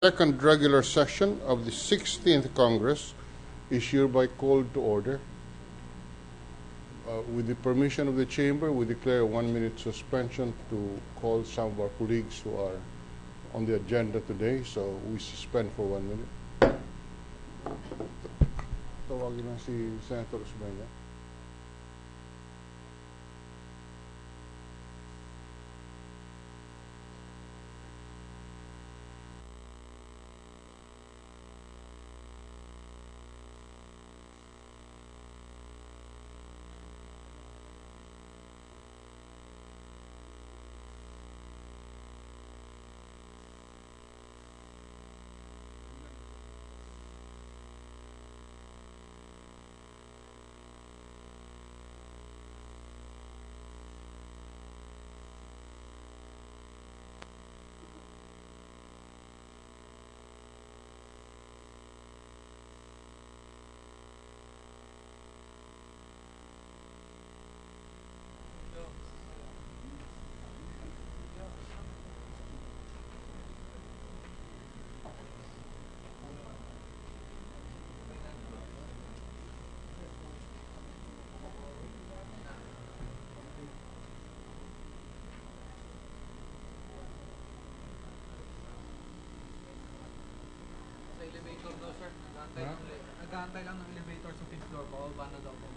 Second regular session of the 16th Congress is hereby called to order. With the permission of the Chamber, we declare a 1-minute suspension to call some of our colleagues who are on the agenda today. So we suspend for 1 minute. Tawagin na si Senator Osmeña. Elevator daw, sir. Nag-aantay lang ng elevator sa 5th floor. Bababa na daw po.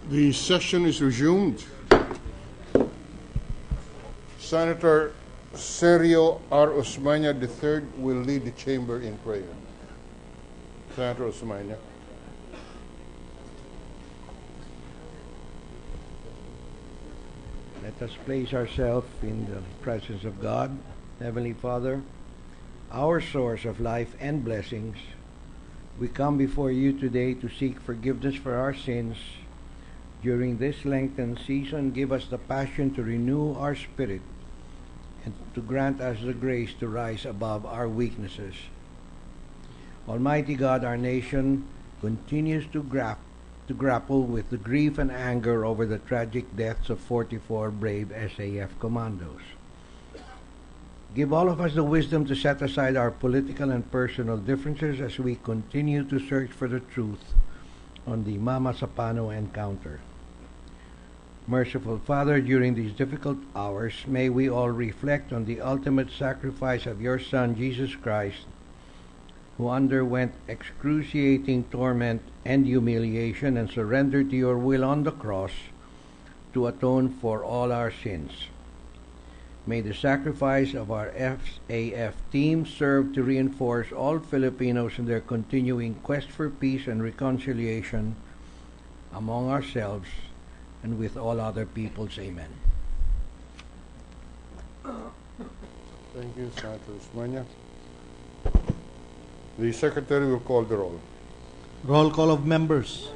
The session is resumed. Senator Sergio R. Osmeña III will lead the chamber in prayer. Senator Osmeña. Let us place ourselves in the presence of God. Heavenly Father, our source of life and blessings, we come before you today to seek forgiveness for our sins. During this lengthened season, give us the passion to renew our spirit and to grant us the grace to rise above our weaknesses. Almighty God, our nation continues to grapple with the grief and anger over the tragic deaths of 44 brave SAF commandos. Give all of us the wisdom to set aside our political and personal differences as we continue to search for the truth on the Mama Sapano encounter. Merciful Father, during these difficult hours, may we all reflect on the ultimate sacrifice of your Son, Jesus Christ, who underwent excruciating torment and humiliation and surrendered to your will on the cross to atone for all our sins. May the sacrifice of our SAF team serve to reinforce all Filipinos in their continuing quest for peace and reconciliation among ourselves and with all other peoples. Amen. Thank you, Senator Usmania. The Secretary will call the roll. Roll call of members.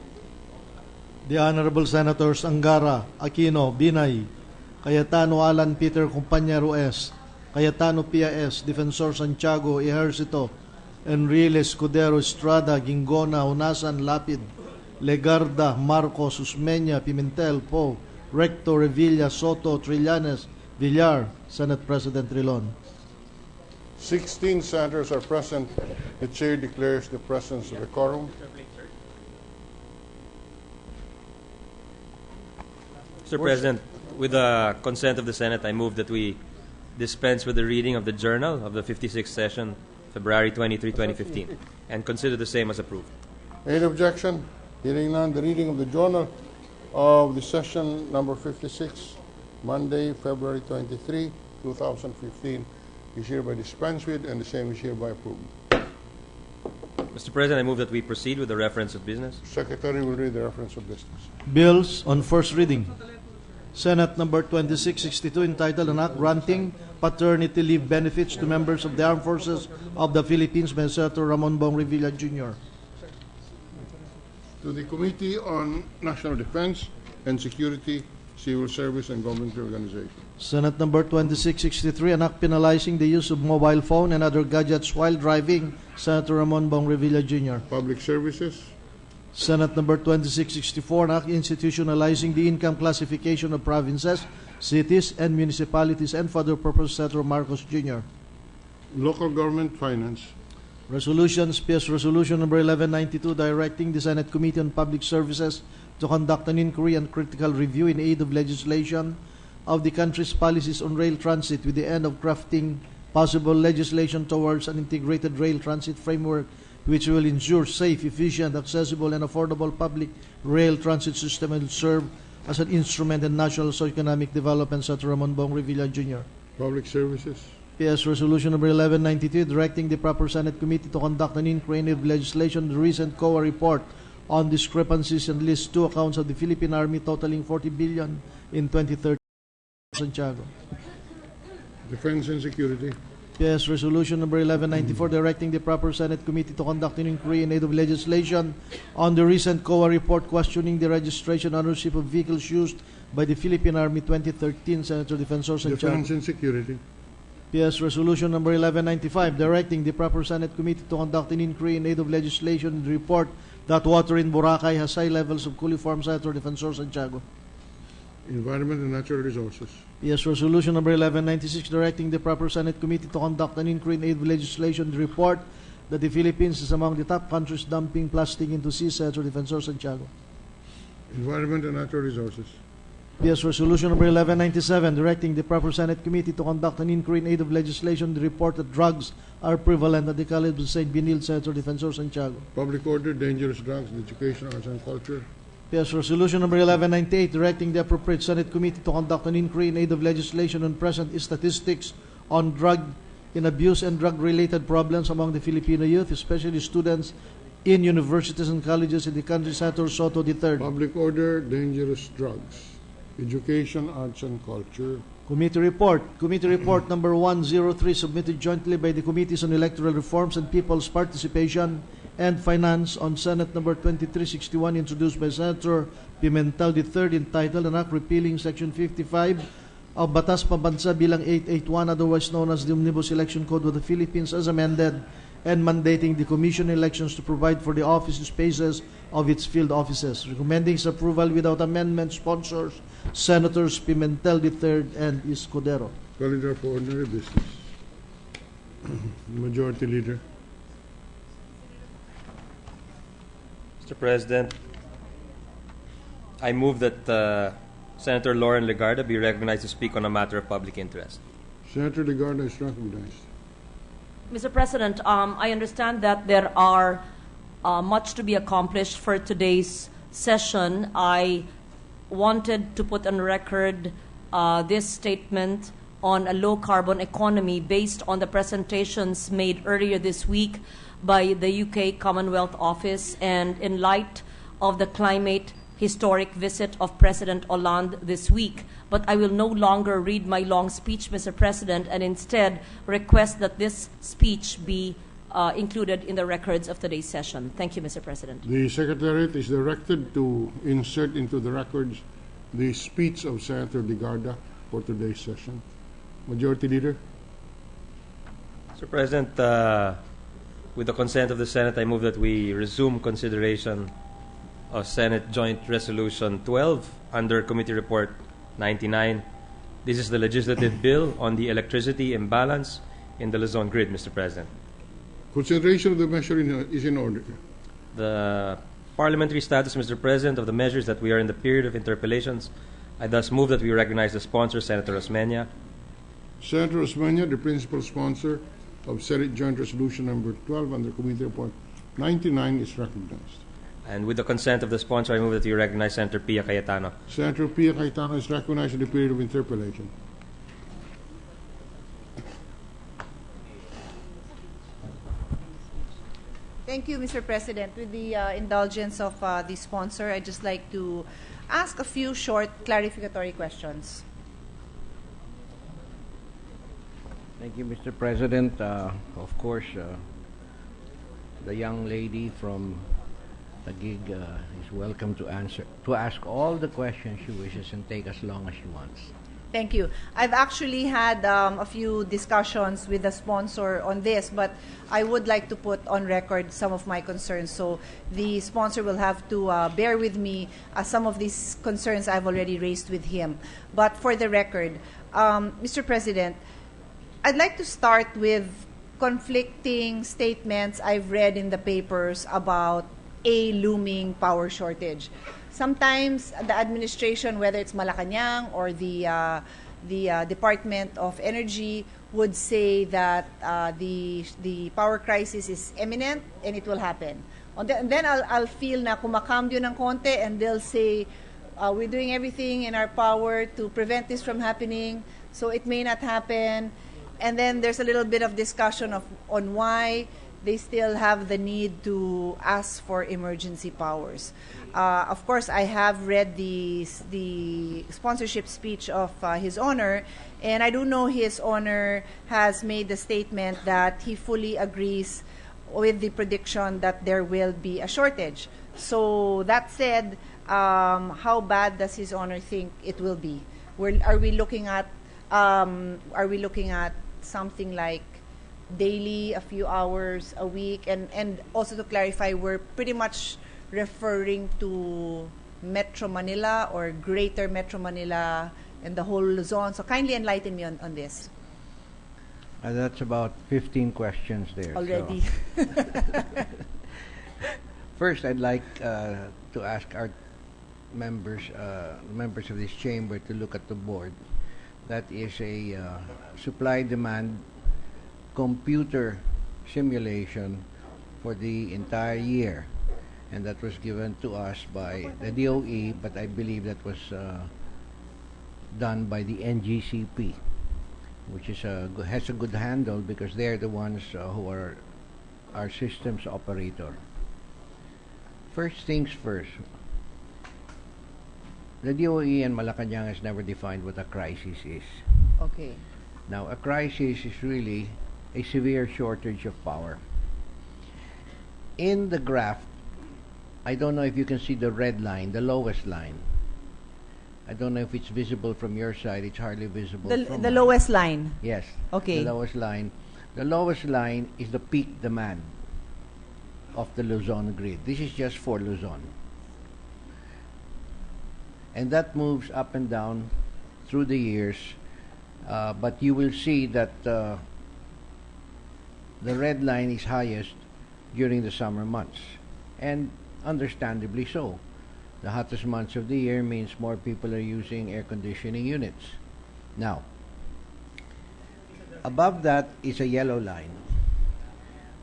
The Honorable Senators Angara, Aquino, Binay, Cayetano Alan Peter Compañero S., Cayetano Pia S., Defensor Santiago, Ejercito, Enrile Escudero Estrada, Gingona, Unasan, Lapid, Lagarda, Marcos, Usmeña, Pimentel, Poe, Recto, Revilla, Soto, Trillanes, Villar, Senate President Trilon. 16 senators are present. The Chair declares the presence of a quorum. Mr. President, with the consent of the Senate, I move that we dispense with the reading of the Journal of the 56th Session, February 23, 2015, and consider the same as approved. Any objection? Hearing none, the reading of the Journal of the session number 56, Monday, February 23, 2015, is hereby dispensed with, and the same is hereby approved. Mr. President, I move that we proceed with the reference of business. Secretary will read the reference of business. Bills on first reading. Senate number 2662 entitled An Act Granting Paternity Leave Benefits to Members of the Armed Forces of the Philippines by Senator Ramon Bong Revilla Jr. To the Committee on National Defense and Security, Civil Service and Government Organization. Senate number 2663, an act penalizing the use of mobile phone and other gadgets while driving. Senator Ramon Bong Revilla Jr. Public Services. Senate number 2664, an act institutionalizing the income classification of provinces, cities, and municipalities and for other purposes. Senator Marcos Jr. Local Government Finance. Resolutions, PS Resolution number 1192, directing the Senate Committee on Public Services to conduct an inquiry and critical review in aid of legislation of the country's policies on rail transit with the end of crafting possible legislation towards an integrated rail transit framework which will ensure safe, efficient, accessible, and affordable public rail transit system and will serve as an instrument in national socio-economic development. Senator Ramon Bong Revilla Jr. Public Services. PS Resolution number 1192, directing the proper Senate Committee to conduct an inquiry of legislation, the recent COA report on discrepancies and list two accounts of the Philippine Army totaling 40 billion in 2013. Santiago. Defense and Security. PS Resolution number 1194, directing the proper Senate Committee to conduct an inquiry in aid of legislation on the recent COA report questioning the registration and ownership of vehicles used by the Philippine Army 2013. Senator Defensor Santiago. Defense and Security. PS Resolution number 1195, directing the proper Senate Committee to conduct an inquiry in aid of legislation in the report that water in Boracay has high levels of coliform. Senator Defensor Santiago. Environment and Natural Resources. PS Resolution number 1196, directing the proper Senate Committee to conduct an inquiry in aid of legislation in the report that the Philippines is among the top countries dumping plastic into sea. Senator Defensor Santiago. Environment and Natural Resources. PS Resolution number 1197, directing the proper Senate Committee to conduct an inquiry in aid of legislation to report that drugs are prevalent at the College of St. Benil. Senator Defensor Santiago. Public Order, Dangerous Drugs, Education, Arts and Culture. PS Resolution number 1198, directing the appropriate Senate Committee to conduct an inquiry in aid of legislation on present statistics on drug in abuse and drug-related problems among the Filipino youth, especially students in universities and colleges in the country. Senator Soto III. Public Order, Dangerous Drugs, Education, Arts and Culture. Committee report. Committee report number 103, submitted jointly by the Committees on Electoral Reforms and People's Participation and Finance on Senate number 2361, introduced by Senator Pimentel III, entitled An Act Repealing Section 55 of Batas Pambansa Bilang 881, otherwise known as the Omnibus Election Code of the Philippines as amended, and mandating the Commission on Elections to provide for the office spaces of its field offices. Recommending its approval without amendment, sponsors Senators Pimentel III and Escudero. Calendar for ordinary business. Majority Leader. Mr. President, I move that Senator Lauren Lagarda be recognized to speak on a matter of public interest. Senator Lagarda is recognized. Mr. President, I understand that there are much to be accomplished for today's session. I wanted to put on record this statement on a low-carbon economy based on the presentations made earlier this week by the UK Commonwealth Office, and in light of the climate historic visit of President Hollande this week. But I will no longer read my long speech, Mr. President, and instead request that this speech be included in the records of today's session. Thank you, Mr. President. The Secretariat is directed to insert into the records the speech of Senator Lagarda for today's session. Majority Leader. Mr. President, with the consent of the Senate, I move that we resume consideration of Senate Joint Resolution 12 under Committee Report 99. This is the legislative bill on the electricity imbalance in the Luzon grid, Mr. President. Consideration of the measure is in order. The parliamentary status, Mr. President, of the measures that we are in the period of interpellations, I thus move that we recognize the sponsor, Senator Osmeña. Senator Osmeña, the principal sponsor of Senate Joint Resolution number 12 under Committee Report 99, is recognized. And with the consent of the sponsor, I move that we recognize Senator Pia Cayetano. Senator Pia Cayetano is recognized in the period of interpellation. Thank you, Mr. President. With the indulgence of the sponsor, I'd just like to ask a few short clarificatory questions. Thank you, Mr. President. Of course, the young lady from the gig is welcome to ask all the questions she wishes and take as long as she wants. Thank you. I've actually had a few discussions with the sponsor on this, but I would like to put on record some of my concerns. So the sponsor will have to bear with me. Some of these concerns I've already raised with him. But for the record, Mr. President, I'd like to start with conflicting statements I've read in the papers about a looming power shortage. Sometimes the administration, whether it's Malacanang or the Department of Energy, would say that the power crisis is imminent and it will happen. And then I'll feel na kumakambyo ng konti and they'll say, we're doing everything in our power to prevent this from happening, so it may not happen. And then there's a little bit of discussion on why they still have the need to ask for emergency powers. Of course, I have read the sponsorship speech of His Honor, and I do know His Honor has made the statement that he fully agrees with the prediction that there will be a shortage. So that said, how bad does His Honor think it will be? Are we looking at something like daily, a few hours a week? And also to clarify, we're pretty much referring to Metro Manila or Greater Metro Manila and the whole Luzon. So kindly enlighten me on this. That's about 15 questions there. Already. So. First, I'd like to ask our members of this chamber to look at the board. That is a supply-demand computer simulation for the entire year, and that was given to us by the DOE, but I believe that was done by the NGCP, which is has a good handle because they're the ones who are our systems operator. First things first, the DOE and Malacanang has never defined what a crisis is. Okay. Now, a crisis is really a severe shortage of power. In the graph, I don't know if you can see the red line, the lowest line. I don't know if it's visible from your side. It's hardly visible from The mine. lowest line. Yes. Okay. The lowest line. The lowest line is the peak demand of the Luzon grid. This is just for Luzon. And that moves up and down through the years. But you will see that the red line is highest during the summer months. And understandably so. The hottest months of the year means more people are using air conditioning units. Now, above that is a yellow line.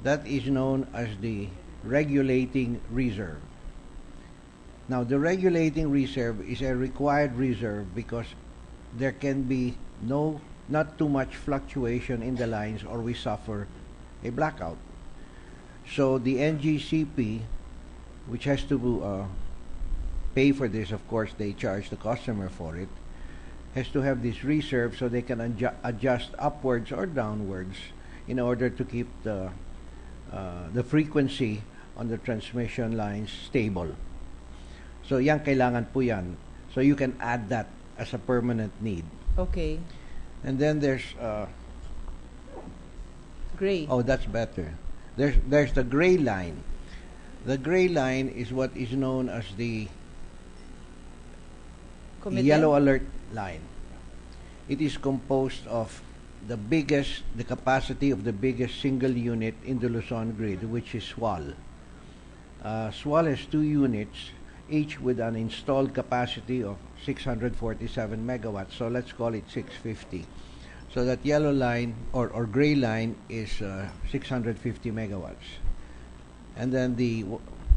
That is known as the regulating reserve. Now, the regulating reserve is a required reserve because there can be not too much fluctuation in the lines or we suffer a blackout. So the NGCP, which has to pay for this, of course, they charge the customer for it, has to have this reserve so they can adjust upwards or downwards in order to keep the frequency on the transmission lines stable. So yan, kailangan po yan. So you can add that as a permanent need. Okay. And then there's Gray. oh, that's better. There's the gray line. The gray line is what is known as the Committed? yellow alert line. It is composed of the capacity of the biggest single unit in the Luzon grid, which is SWAL. SWAL has 2 units, each with an installed capacity of 647 megawatts. So let's call it 650. So that yellow line or gray line is 650 megawatts. And then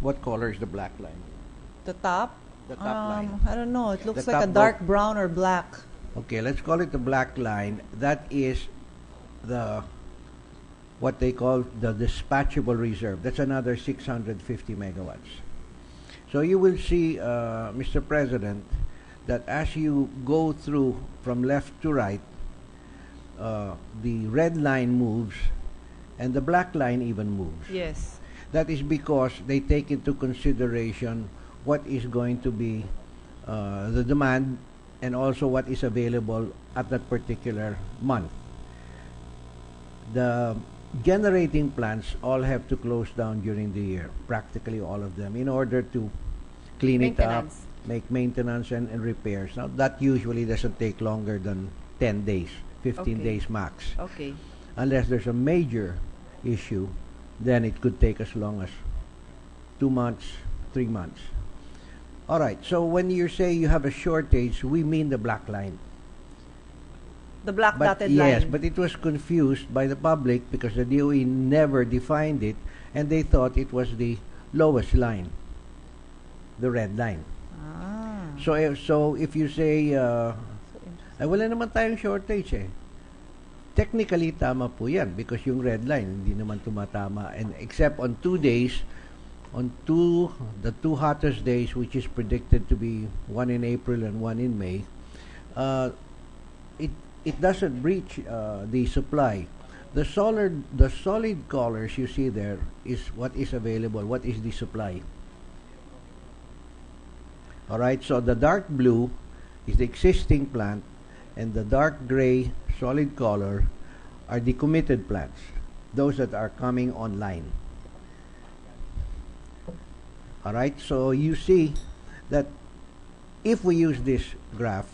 what color is the black line? The top? The top line. I don't know. It looks The like a top dark brown or black. Okay, let's call it the black line. That is what they call the dispatchable reserve. That's another 650 megawatts. So you will see, Mr. President, that as you go through from left to right, the red line moves and the black line even moves. Yes. That is because they take into consideration what is going to be the demand and also what is available at that particular month. The generating plants all have to close down during the year, practically all of them, in order to clean it up, Maintenance. make maintenance and repairs. Now, that usually doesn't take longer than 10 days, 15 Okay. days max. Okay. Unless there's a major issue, then it could take as long as 2 months, 3 months. All right, so when you say you have a shortage, we mean the black line. The black But dotted yes, line. but it was confused by the public because the DOE never defined it, and they thought it was the lowest line, the red line. Ah. So if you say, ay wala naman tayong shortage eh. Technically, tama po yan because yung red line, hindi naman tumatama. And except on 2 days, the two hottest days, which is predicted to be one in April and one in May, it doesn't breach the supply. The solid colors you see there is what is available, what is the supply. All right, so the dark blue is the existing plant, and the dark gray solid color are the committed plants, those that are coming online. All right, so you see that if we use this graph,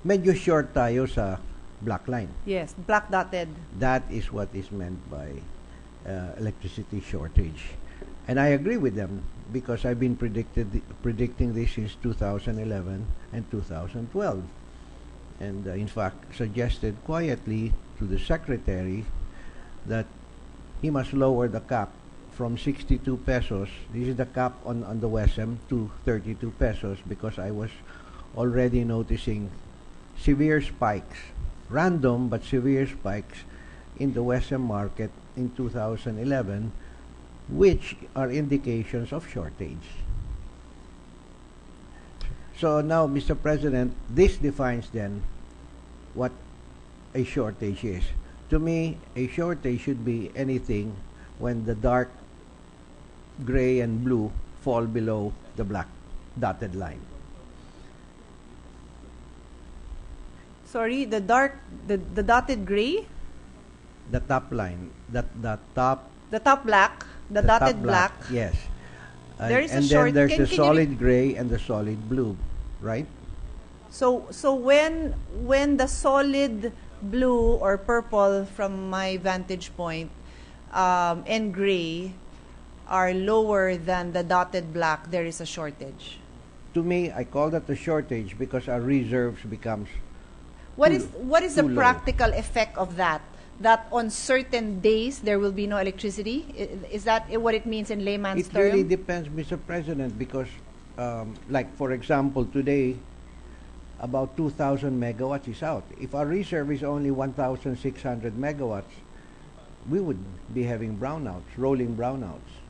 medyo short tayo sa black line. Yes, black dotted. That is what is meant by electricity shortage. And I agree with them because I've been predicting this since 2011 and 2012. And in fact, suggested quietly to the Secretary that he must lower the cap from 62 pesos, this is the cap on the WESM, to 32 pesos because I was already noticing severe spikes, random but severe spikes in the WESM market in 2011, which are indications of shortage. So now, Mr. President, this defines then what a shortage is. To me, a shortage should be anything when the dark gray and blue fall below the black dotted line. Sorry, the dotted gray, The top line, the top the top black, the top dotted black. Yes. There is a and short- then there's can the you solid gray and the solid blue, right? So when the solid blue or purple, from my vantage point, and gray are lower than the dotted black, there is a shortage. To me, I call that a shortage because our reserves becomes What Too- is the too low. practical effect of that? That on certain days there will be no electricity? Is that what it means in layman's It term? really depends, Mr. President, because, like for example, today, about 2,000 megawatts is out. If our reserve is only 1,600 megawatts, we would be having brownouts, rolling brownouts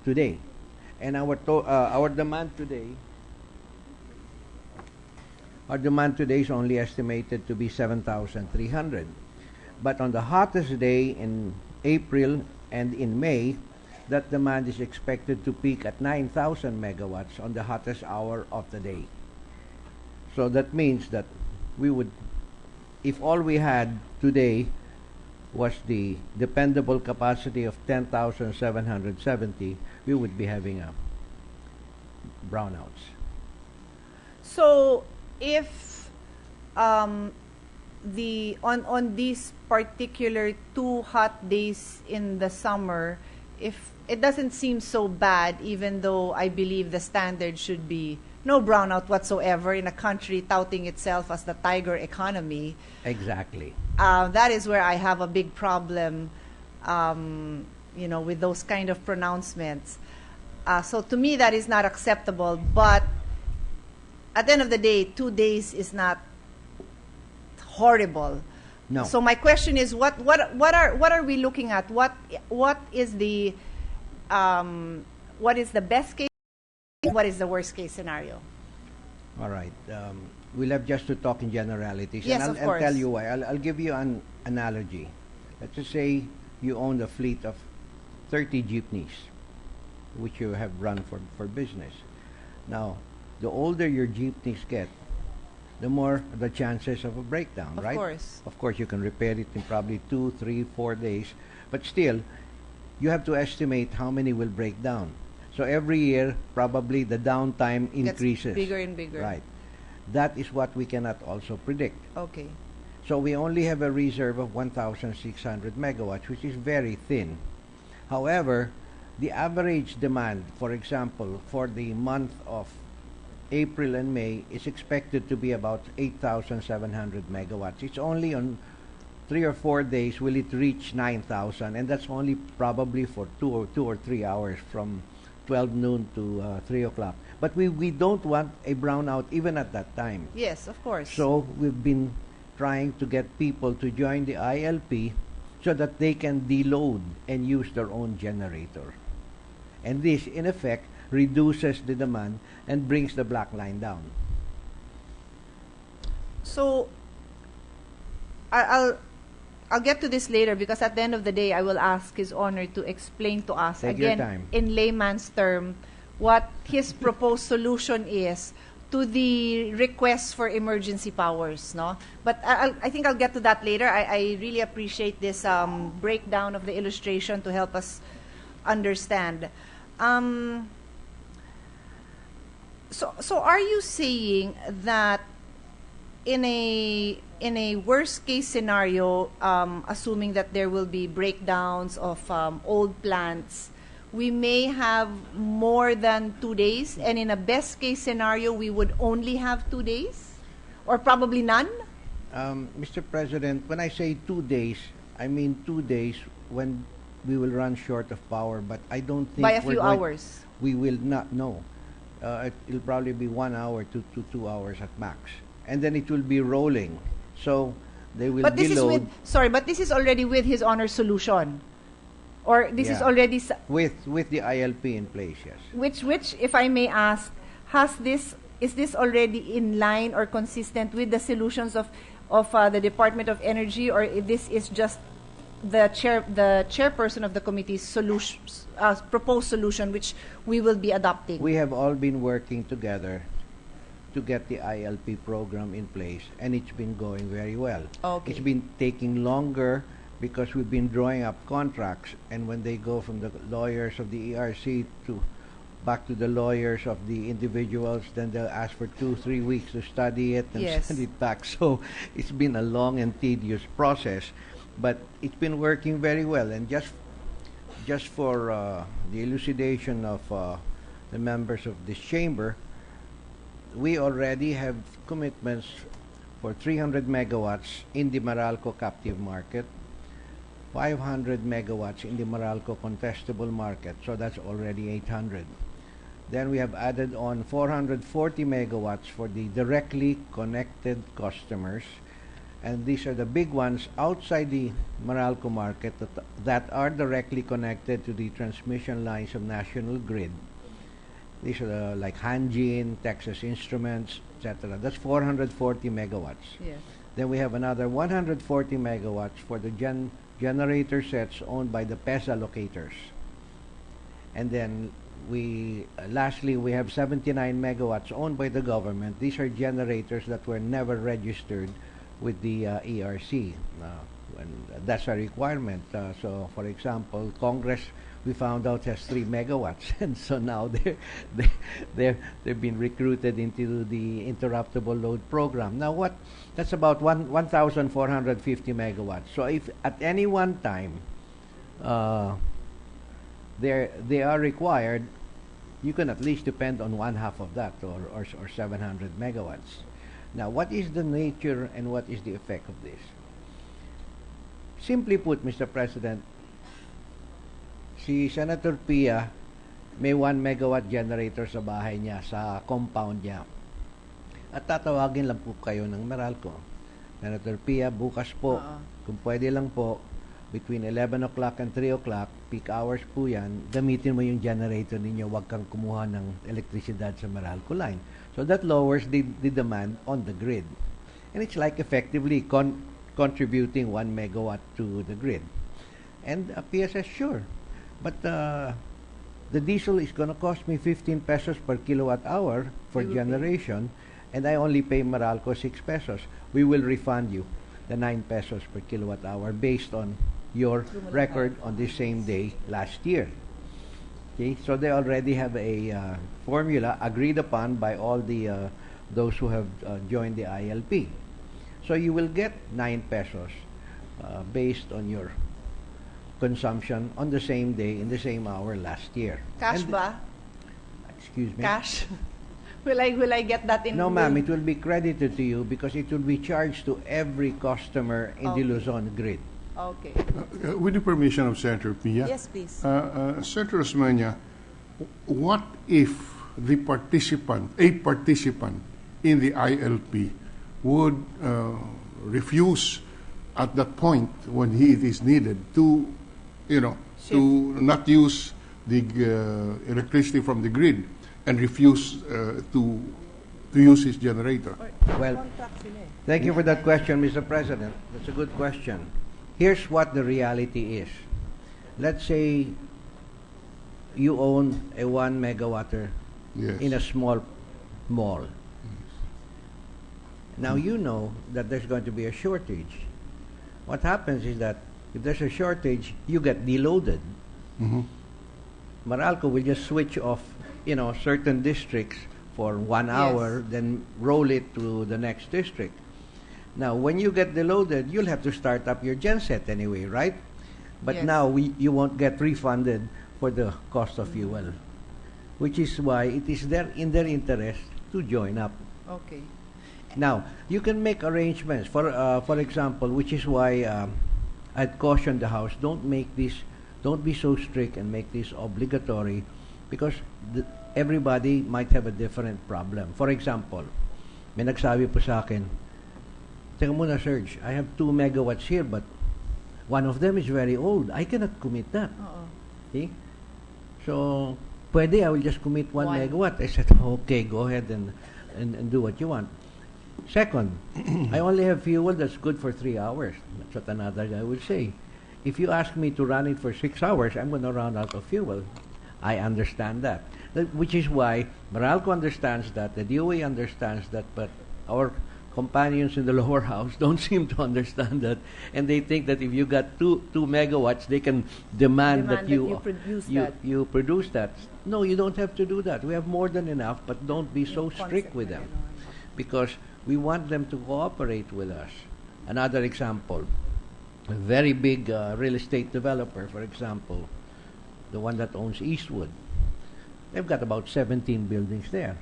today. And our demand today is only estimated to be 7,300. But on the hottest day in April and in May, that demand is expected to peak at 9,000 megawatts on the hottest hour of the day. So that means that we would, if all we had today was the dependable capacity of 10,770, we would be having a brownouts. So if on these particular 2 hot days in the summer, if it doesn't seem so bad, even though I believe the standard should be no brownout whatsoever in a country touting itself as the tiger economy. Exactly. That is where I have a big problem, with those kind of pronouncements. So to me, that is not acceptable. But at the end of the day, 2 days is not horrible. No. So my question is, what are we looking at? What is the best case? What is the worst case scenario? All right. We'll have just to talk in generalities. Yes, and of I'll course. tell you why. I'll give you an analogy. Let's just say you own a fleet of 30 jeepneys, which you have run for business. Now, the older your jeepneys get, the more the chances of a breakdown, Of right? course. Of course, you can repair it in probably 2, 3, 4 days, but still, you have to estimate how many will break down. So every year, probably the downtime increases. Gets bigger and bigger. Right. That is what we cannot also predict. Okay. So we only have a reserve of 1,600 megawatts, which is very thin. However, the average demand, for example, for the month of April and May is expected to be about 8,700 megawatts. It's only on 3 or 4 days will it reach 9,000, and that's only probably for 2 or 3 hours from 12 noon to 3 o'clock. But we don't want a brownout even at that time. Yes, of course. So we've been trying to get people to join the ILP so that they can deload and use their own generator. And this, in effect, reduces the demand and brings the black line down. So I'll get to this later, because at the end of the day, I will ask His Honor to explain to us Take your again time. in layman's term what his proposed solution is to the request for emergency powers, no? But I think I'll get to that later. I really appreciate this breakdown of the illustration to help us understand. So are you saying that in a worst case scenario, assuming that there will be breakdowns of old plants, we may have more than 2 days, and in a best case scenario, we would only have 2 days, or probably none? Mr. President, when I say 2 days, I mean 2 days when we will run short of power, but I don't think By a few hours. We will not know. It'll probably be 1 hour to 2 hours at max, and then it will be rolling. So they will But this deload but this is already with His Honor's solution, or this is Yeah. already with the ILP in place. Yes. which, if I may ask, is this already in line or consistent with the solutions of the Department of Energy, or if this is just the chairperson of the committee's proposed solution, which we will be adopting? We have all been working together to get the ILP program in place, and it's been going very well. Okay. It's been taking longer because we've been drawing up contracts, and when they go from the lawyers of the ERC back to the lawyers of the individuals, then they'll ask for 2-3 weeks to study it and Yes. send it back. So it's been a long and tedious process, but it's been working very well. And just for the elucidation of the members of this chamber, we already have commitments for 300 megawatts in the Meralco captive market, 500 megawatts in the Meralco contestable market, so that's already 800. Then we have added on 440 megawatts for the directly connected customers, and these are the big ones outside the Meralco market that are directly connected to the transmission lines of National Grid. These are like Hanjin, Texas Instruments, etc. That's 440 megawatts. Yes. Then we have another 140 megawatts for the generator sets owned by the PESA locators. And then lastly, we have 79 megawatts owned by the government. These are generators that were never registered with the ERC. And that's a requirement. So, for example, Congress, we found out, has 3 megawatts, and so now they've been recruited into the interruptible load program. Now, that's about 1,450 megawatts. So, if at any one time they are required, you can at least depend on one half of that, or 700 megawatts. Now, what is the nature and what is the effect of this? Simply put, Mr. President, si Senator Pia may 1 megawatt generator sa bahay niya, sa compound niya. At tatawagin lang po kayo ng Meralco. Senator Pia, bukas po, kung pwede lang po, between 11 o'clock and 3 o'clock, peak hours po yan, gamitin mo yung generator ninyo, wag kang kumuha ng elektrisidad sa Meralco line. So that lowers the demand on the grid. And it's like effectively contributing 1 megawatt to the grid. And Pia says, sure. But the diesel is going to cost me 15 pesos per kilowatt hour for generation, and I only pay Meralco 6 pesos. We will refund you the 9 pesos per kilowatt hour based on your record on the same day last year. Okay, so they already have a formula agreed upon by all the those who have joined the ILP. So you will get 9 pesos based on your consumption on the same day in the same hour last year. Cash And ba? Excuse me? Cash? Will I get that in? No, ma'am. It will be credited to you because it will be charged to every customer in the Luzon grid. Okay. With the permission of Senator Pia. Yes, please. Senator Osmeña, what if a participant in the ILP would refuse at that point when it is needed to, to not use the electricity from the grid and refuse to use his generator? Well, thank you for that question, Mr. President. That's a good question. Here's what the reality is. Let's say you own a 1 megawatt in a small mall. Now you know that there's going to be a shortage. What happens is that if there's a shortage, you get deloaded. Meralco will just switch off, certain districts for 1 hour, then roll it to the next district. Now, when you get deloaded, you'll have to start up your genset anyway, right? But now you won't get refunded for the cost of fuel, which is why it is in their interest to join up. Okay. Now, you can make arrangements. For example, which is why I'd caution the House, don't be so strict and make this obligatory, because everybody might have a different problem. For example, may nagsabi po sa akin, teka muna, Serge, I have 2 megawatts here, but one of them is very old. I cannot commit that. Okay? So, pwede, I will just commit 1 megawatt. I said, okay, go ahead and do what you want. Second, I only have fuel that's good for 3 hours. That's what another guy would say. If you ask me to run it for 6 hours, I'm going to run out of fuel. I understand that. Which is why Meralco understands that, the DOE understands that, but our companions in the lower house don't seem to understand that, and they think that if you got 2 megawatts, they can demand that you produce that. No, you don't have to do that. We have more than enough, but don't be so strict with them, because we want them to cooperate with us. Another example, a very big real estate developer, for example, the one that owns Eastwood, they've got about 17 buildings there.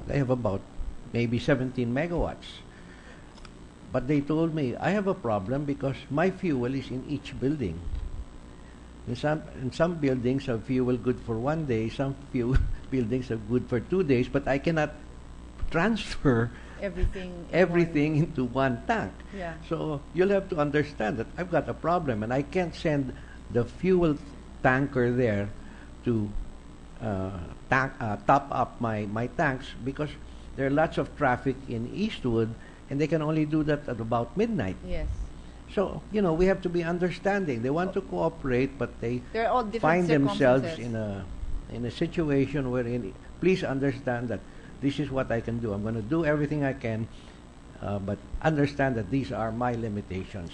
They have about maybe 17 megawatts. But they told me, I have a problem because my fuel is in each building. In some buildings have fuel good for 1 day, some buildings are good for 2 days, but I cannot transfer everything into one tank. Yeah. So you'll have to understand that I've got a problem, and I can't send the fuel tanker there to top up my tanks because there are lots of traffic in Eastwood, and they can only do that at about midnight. Yes. So, we have to be understanding. They want to cooperate, but they They're all different find themselves circumstances. in a situation wherein, please understand that this is what I can do. I'm going to do everything I can, but understand that these are my limitations.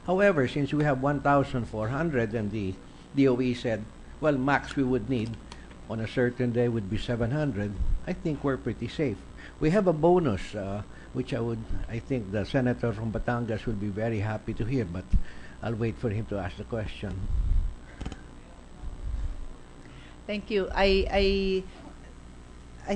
However, since we have 1,400 and the DOE said, well, max we would need on a certain day would be 700, I think we're pretty safe. We have a bonus, which I think the senator from Batangas will be very happy to hear, but I'll wait for him to ask the question. Thank you. I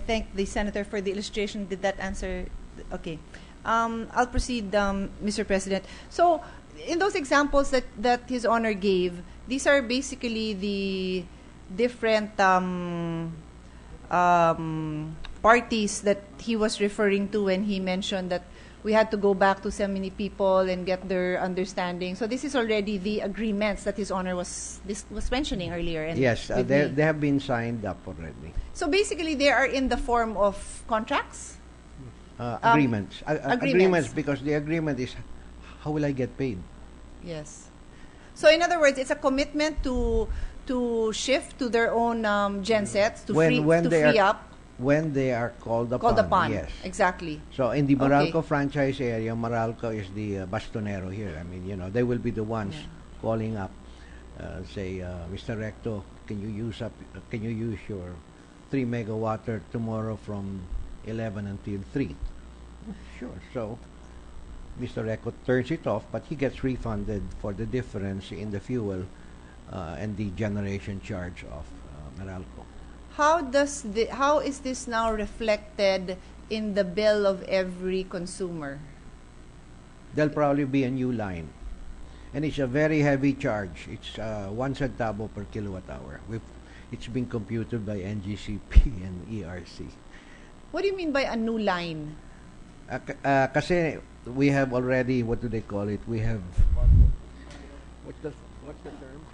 thank the senator for the illustration. Did that answer? Okay. I'll proceed, Mr. President. So, in those examples that His Honor gave, these are basically the different parties that he was referring to when he mentioned that we had to go back to so many people and get their understanding. So this is already the agreements that His Honor was mentioning earlier. And yes, they have been signed up already. So basically, they are in the form of contracts? Agreements. Agreements. Because the agreement is, how will I get paid? Yes. So in other words, it's a commitment to shift to their own gensets to free up. When they are called upon. Called upon. Yes. Exactly. So in the Meralco franchise area, Meralco is the bastonero here. I mean, they will be the ones calling up, say, Mr. Recto, can you use your 3 megawatt tomorrow from 11 until 3? Sure. So Mr. Recto turns it off, but he gets refunded for the difference in the fuel and the generation charge of Meralco. How is this now reflected in the bill of every consumer? There'll probably be a new line. And it's a very heavy charge. It's 1 centavo per kilowatt hour. It's been computed by NGCP and ERC. What do you mean by a new line? Kasi we have already, what do they call it? We have, what's the term?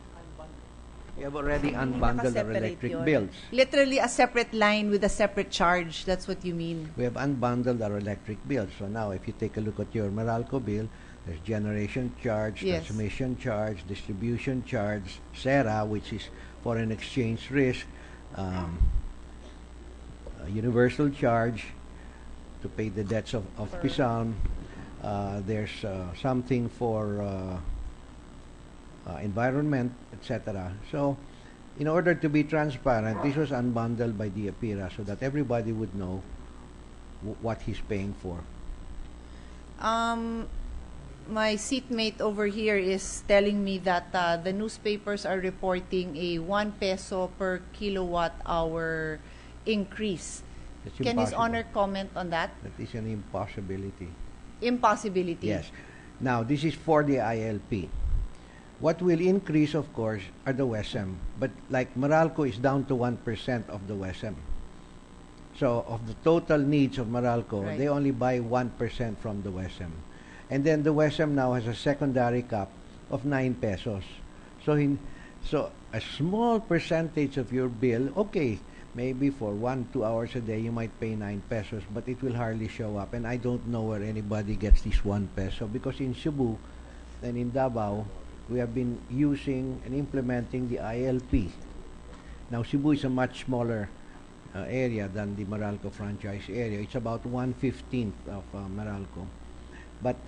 We have already unbundled our electric bills. Literally a separate line with a separate charge. That's what you mean. We have unbundled our electric bills. So now, if you take a look at your Meralco bill, there's generation charge, transmission charge, distribution charge, SERA, which is foreign exchange risk, universal charge to pay the debts of PISALM. There's something for environment, etc. So, in order to be transparent, this was unbundled by the APIRA so that everybody would know what he's paying for. My seatmate over here is telling me that the newspapers are reporting a 1 peso per kilowatt hour increase. It's Can His impossible. Honor comment on that? That is an impossibility. Impossibility. Yes. Now, this is for the ILP. What will increase, of course, are the WESM. But like Meralco is down to 1% of the WESM. So, of the total needs of Meralco, Right. they only buy 1% from the WESM. And then the WESM now has a secondary cap of 9 pesos. So a small percentage of your bill, okay, maybe for 1-2 hours a day you might pay 9 pesos, but it will hardly show up. And I don't know where anybody gets this 1 peso, because in Cebu and in Davao, we have been using and implementing the ILP. Now, Cebu is a much smaller area than the Meralco franchise area. It's about 1/15 of Meralco. But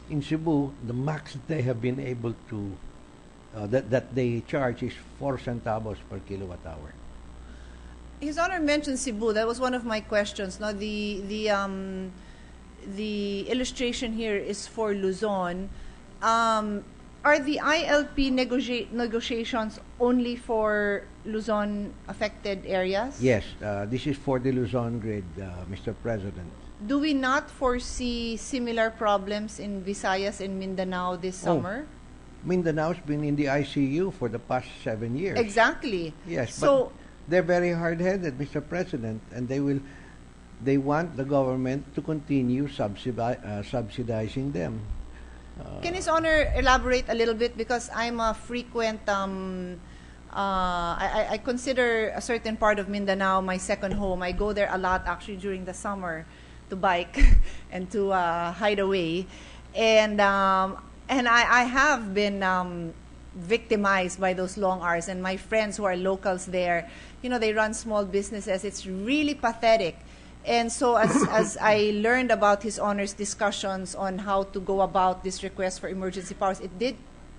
in Cebu, the max that they have been able to, that they charge is 4 centavos per kilowatt hour. His Honor mentioned Cebu. That was one of my questions. Now, the illustration here is for Luzon. Are the ILP negotiations only for Luzon-affected areas? Yes, this is for the Luzon grid, Mr. President. Do we not foresee similar problems in Visayas and Mindanao this summer? Mindanao's been in the ICU for the past 7 years. Exactly. Yes, So, but they're very hard-headed, Mr. President, and they want the government to continue subsidizing them. can His Honor elaborate a little bit, because I'm a frequent I consider a certain part of Mindanao my second home. I go there a lot actually during the summer to bike and to hide away. And I have been victimized by those long hours. And my friends who are locals there, you know, they run small businesses. It's really pathetic. And so as I learned about His Honor's discussions on how to go about this request for emergency powers, it did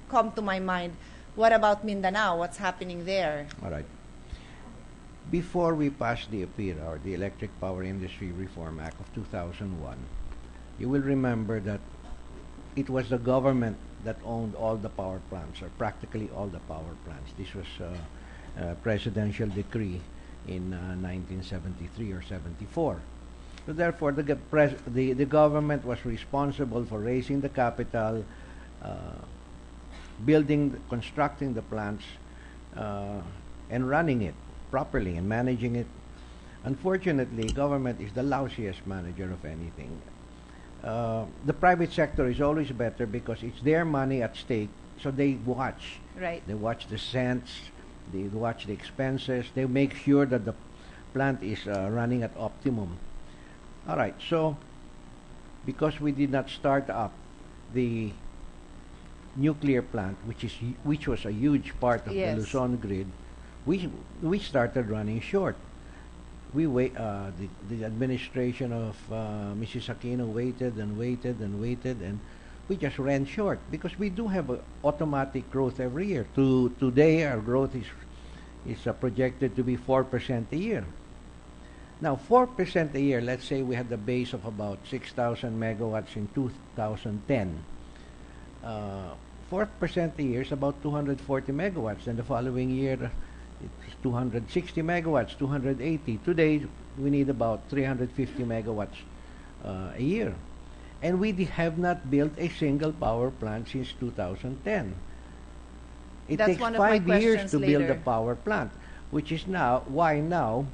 come to my mind, what about Mindanao? What's happening there? All right. Before we passed the EPIRA, or the Electric Power Industry Reform Act of 2001, you will remember that it was the government that owned all the power plants, or practically all the power plants. This was a presidential decree in 1973 or 74. So therefore, the government was responsible for raising the capital, constructing the plants, and running it properly and managing it. Unfortunately, government is the lousiest manager of anything. The private sector is always better because it's their money at stake, so they watch. Right. They watch the cents, they watch the expenses, they make sure that the plant is running at optimum. All right, so because we did not start up the nuclear plant, which was a huge part of Yes. the Luzon grid, we started running short. The administration of Mrs. Aquino waited and waited and waited, and we just ran short because we do have automatic growth every year. Today, our growth is projected to be 4% a year. Now, 4% a year, let's say we had the base of about 6,000 megawatts in 2010. 4% a year is about 240 megawatts, and the following year it's 260 megawatts, 280. Today, we need about 350 megawatts a year. And we have not built a single power plant since 2010. It That's takes one of my 5 years questions to build a later. power plant, which is why now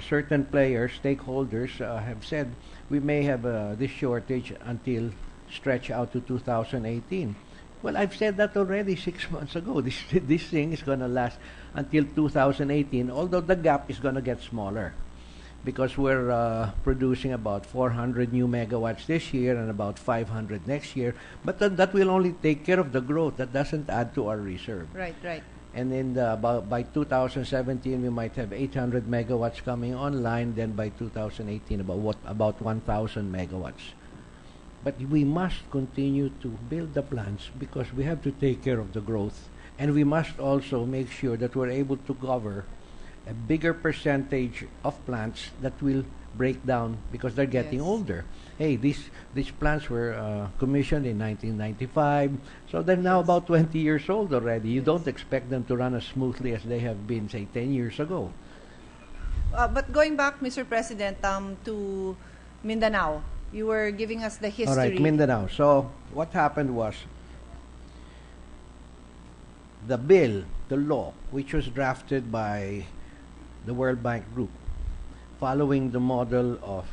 certain players, stakeholders, have said we may have this shortage until stretch out to 2018. Well, I've said that already 6 months ago. This thing is going to last until 2018, although the gap is going to get smaller because we're producing about 400 new megawatts this year and about 500 next year. But that will only take care of the growth. That doesn't add to our reserve. Right, right. And then by 2017, we might have 800 megawatts coming online. Then by 2018, about 1,000 megawatts. But we must continue to build the plants because we have to take care of the growth. And we must also make sure that we're able to cover a bigger percentage of plants that will break down because they're getting Yes. older. Hey, these plants were commissioned in 1995, so they're now about 20 years old already. You don't expect them to run as smoothly as they have been, say, 10 years ago. But going back, Mr. President, to Mindanao, you were giving us the history. All right, Mindanao. So what happened was the law, which was drafted by the World Bank Group, following the model of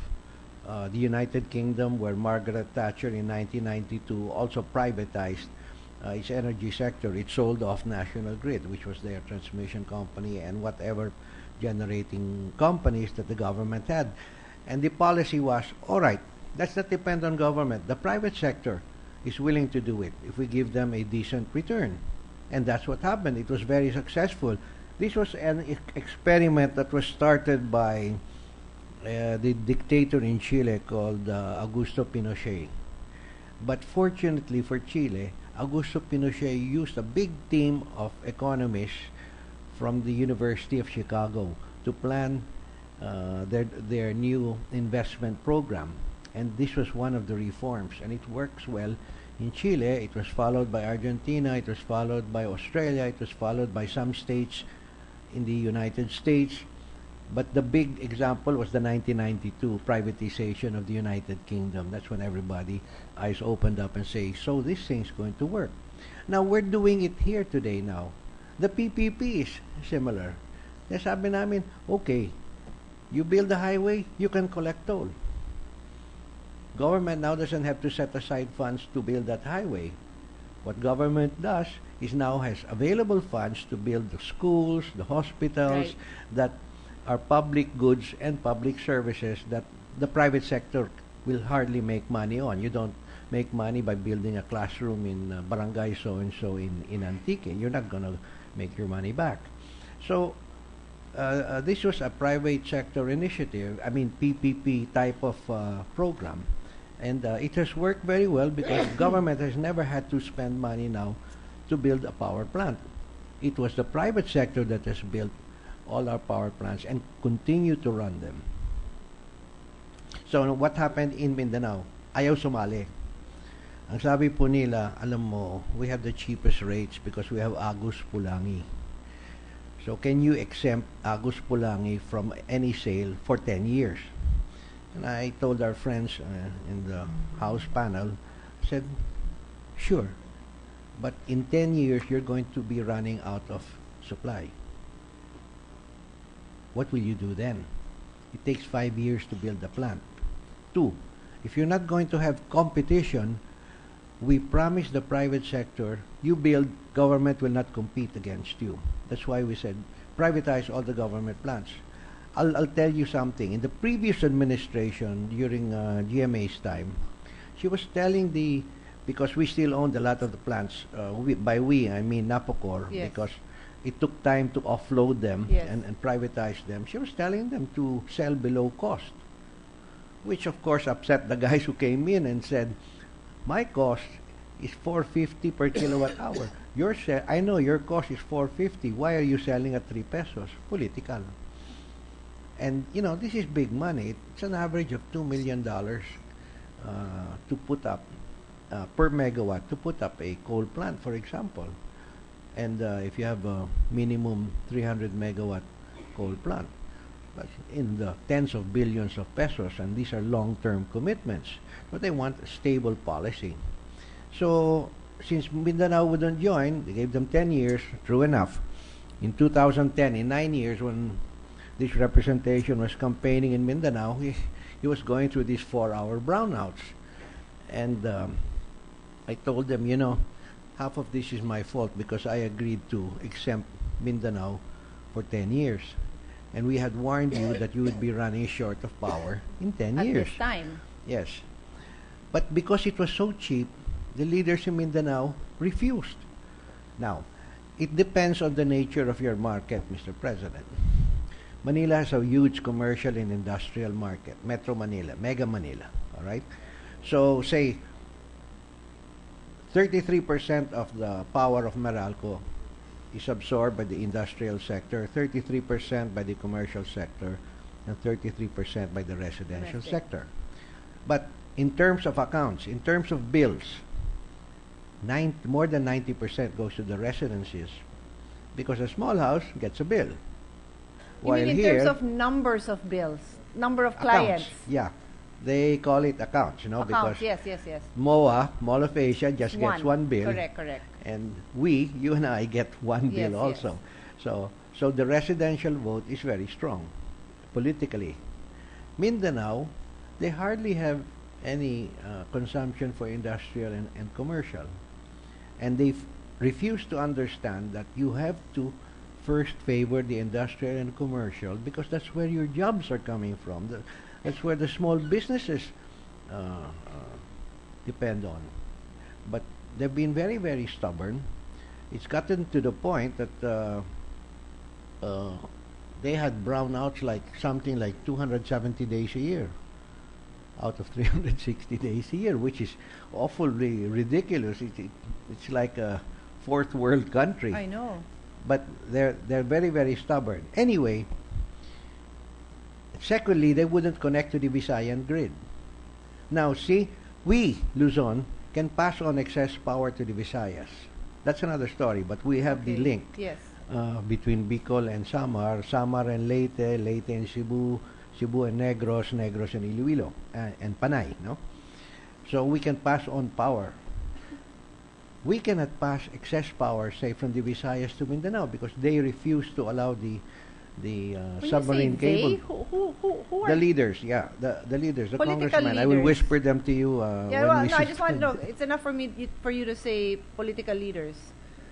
the United Kingdom, where Margaret Thatcher in 1992 also privatized its energy sector. It sold off National Grid, which was their transmission company, and whatever generating companies that the government had. And the policy was, all right, let's not depend on government. The private sector is willing to do it if we give them a decent return. And that's what happened. It was very successful. This was an experiment that was started by the dictator in Chile called Augusto Pinochet. But fortunately for Chile, Augusto Pinochet used a big team of economists from the University of Chicago to plan their new investment program. And this was one of the reforms, and it works well in Chile. It was followed by Argentina, it was followed by Australia, it was followed by some states in the United States. But the big example was the 1992 privatization of the United Kingdom. That's when everybody eyes opened up and say, so this thing's going to work. Now, we're doing it here today now. The PPP is similar. Sabi namin, okay, you build a highway, you can collect toll. Government now doesn't have to set aside funds to build that highway. What government does is now has available funds to build the schools, the hospitals, Right. that are public goods and public services that the private sector will hardly make money on. You don't make money by building a classroom in barangay so-and-so in Antique. You're not going to make your money back. So this was a private sector initiative, I mean PPP type of program. And it has worked very well because government has never had to spend money now to build a power plant. It was the private sector that has built all our power plants and continue to run them. So what happened in Mindanao? Ayaw sumali. Ang sabi po nila, alam mo, we have the cheapest rates because we have Agus Pulangi. So can you exempt Agus Pulangi from any sale for 10 years? And I told our friends in the House panel, said, sure, but in 10 years you're going to be running out of supply. What will you do then? It takes 5 years to build a plant. 2, if you're not going to have competition, we promise the private sector, you build, government will not compete against you. That's why we said, privatize all the government plants. I'll tell you something. In the previous administration, during GMA's time, she was telling because we still owned a lot of the plants, by we, I mean Napocor, Yes. because it took time to offload them Yes. and privatize them. She was telling them to sell below cost, which of course upset the guys who came in and said, my cost is $4.50 per kilowatt hour. I know your cost is $4.50. Why are you selling at 3 pesos? Political. And you know, this is big money. It's an average of $2 million to put up per megawatt to put up a coal plant, for example. And if you have a minimum 300 megawatt coal plant, but in the tens of billions of pesos, and these are long-term commitments. But they want a stable policy. So since Mindanao wouldn't join, they gave them 10 years. True enough, in 2010, in 9 years, when this representation was campaigning in Mindanao, he was going through these 4-hour brownouts. And I told them, you know, half of this is my fault because I agreed to exempt Mindanao for 10 years. And we had warned you that you would be running short of power in 10 At years. this time. Yes. But because it was so cheap, the leaders in Mindanao refused. Now, it depends on the nature of your market, Mr. President. Manila has a huge commercial and industrial market. Metro Manila, Mega Manila, all right? So, say, 33% of the power of Meralco is absorbed by the industrial sector, 33% by the commercial sector, and 33% by the residential Domestic. sector. But in terms of accounts, in terms of bills, more than 90% goes to the residences because a small house gets a bill. You mean in terms of numbers of bills, number of clients? Accounts, yeah. They call it accounts, you know, Accounts, because yes. MOA, Mall of Asia, just gets one bill. Correct. And you and I, get one Yes, bill also. So the residential vote is very strong politically. Mindanao, they hardly have any consumption for industrial and commercial. And they refuse to understand that you have to first favor the industrial and commercial because that's where your jobs are coming from. That's where the small businesses depend on. But they've been very, very stubborn. It's gotten to the point that they had brownouts like something like 270 days a year out of 360 days a year, which is awfully ridiculous. It's like a fourth world country. I know. But they're very, very stubborn. Anyway, secondly, they wouldn't connect to the Visayan grid. Now, see, we, Luzon, can pass on excess power to the Visayas. That's another story, but we have the link Yes. between Bicol and Samar, Samar and Leyte, Leyte and Cebu, Cebu and Negros, Negros and Iloilo, and Panay, no? So we can pass on power. We cannot pass excess power, say, from the Visayas to Mindanao because they refuse to allow the When you submarine say they, cable. who are The leaders, yeah, the leaders, the Political congressmen. I will leaders. whisper them to you Yeah, when well, we no, I sit just want to down. know. It's enough for you to say political leaders.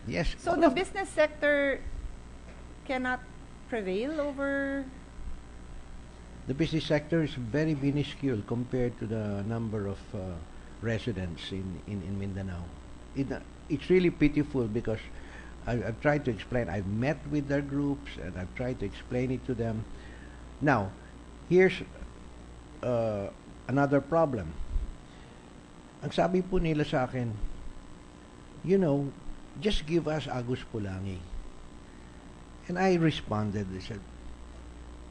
Yes. So all the of- business sector cannot prevail over. The business sector is very minuscule compared to the number of residents in Mindanao. It's really pitiful because I've tried to explain. I've met with their groups and I've tried to explain it to them. Now, here's another problem. Ang sabi po nila sa akin, just give us Agus Pulangi. And I responded, I said,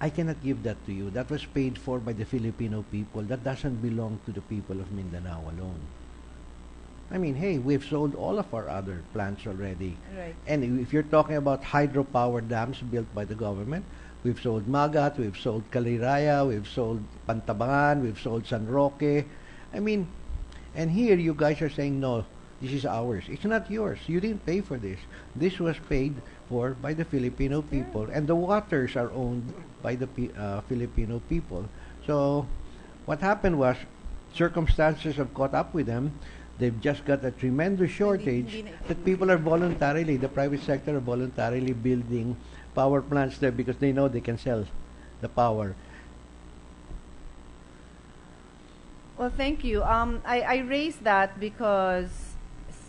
I cannot give that to you. That was paid for by the Filipino people. That doesn't belong to the people of Mindanao alone. I mean, hey, we've sold all of our other plants already. Right. And if you're talking about hydropower dams built by the government, we've sold Magat, we've sold Caliraya, we've sold Pantabangan, we've sold San Roque. I mean, and here you guys are saying, no, this is ours. It's not yours. You didn't pay for this. This was paid for by the Filipino people, and the waters are owned by the Filipino people. So what happened was circumstances have caught up with them. They've just got a tremendous shortage that people are voluntarily, the private sector are voluntarily building power plants there because they know they can sell the power. Well, thank you. I raised that because,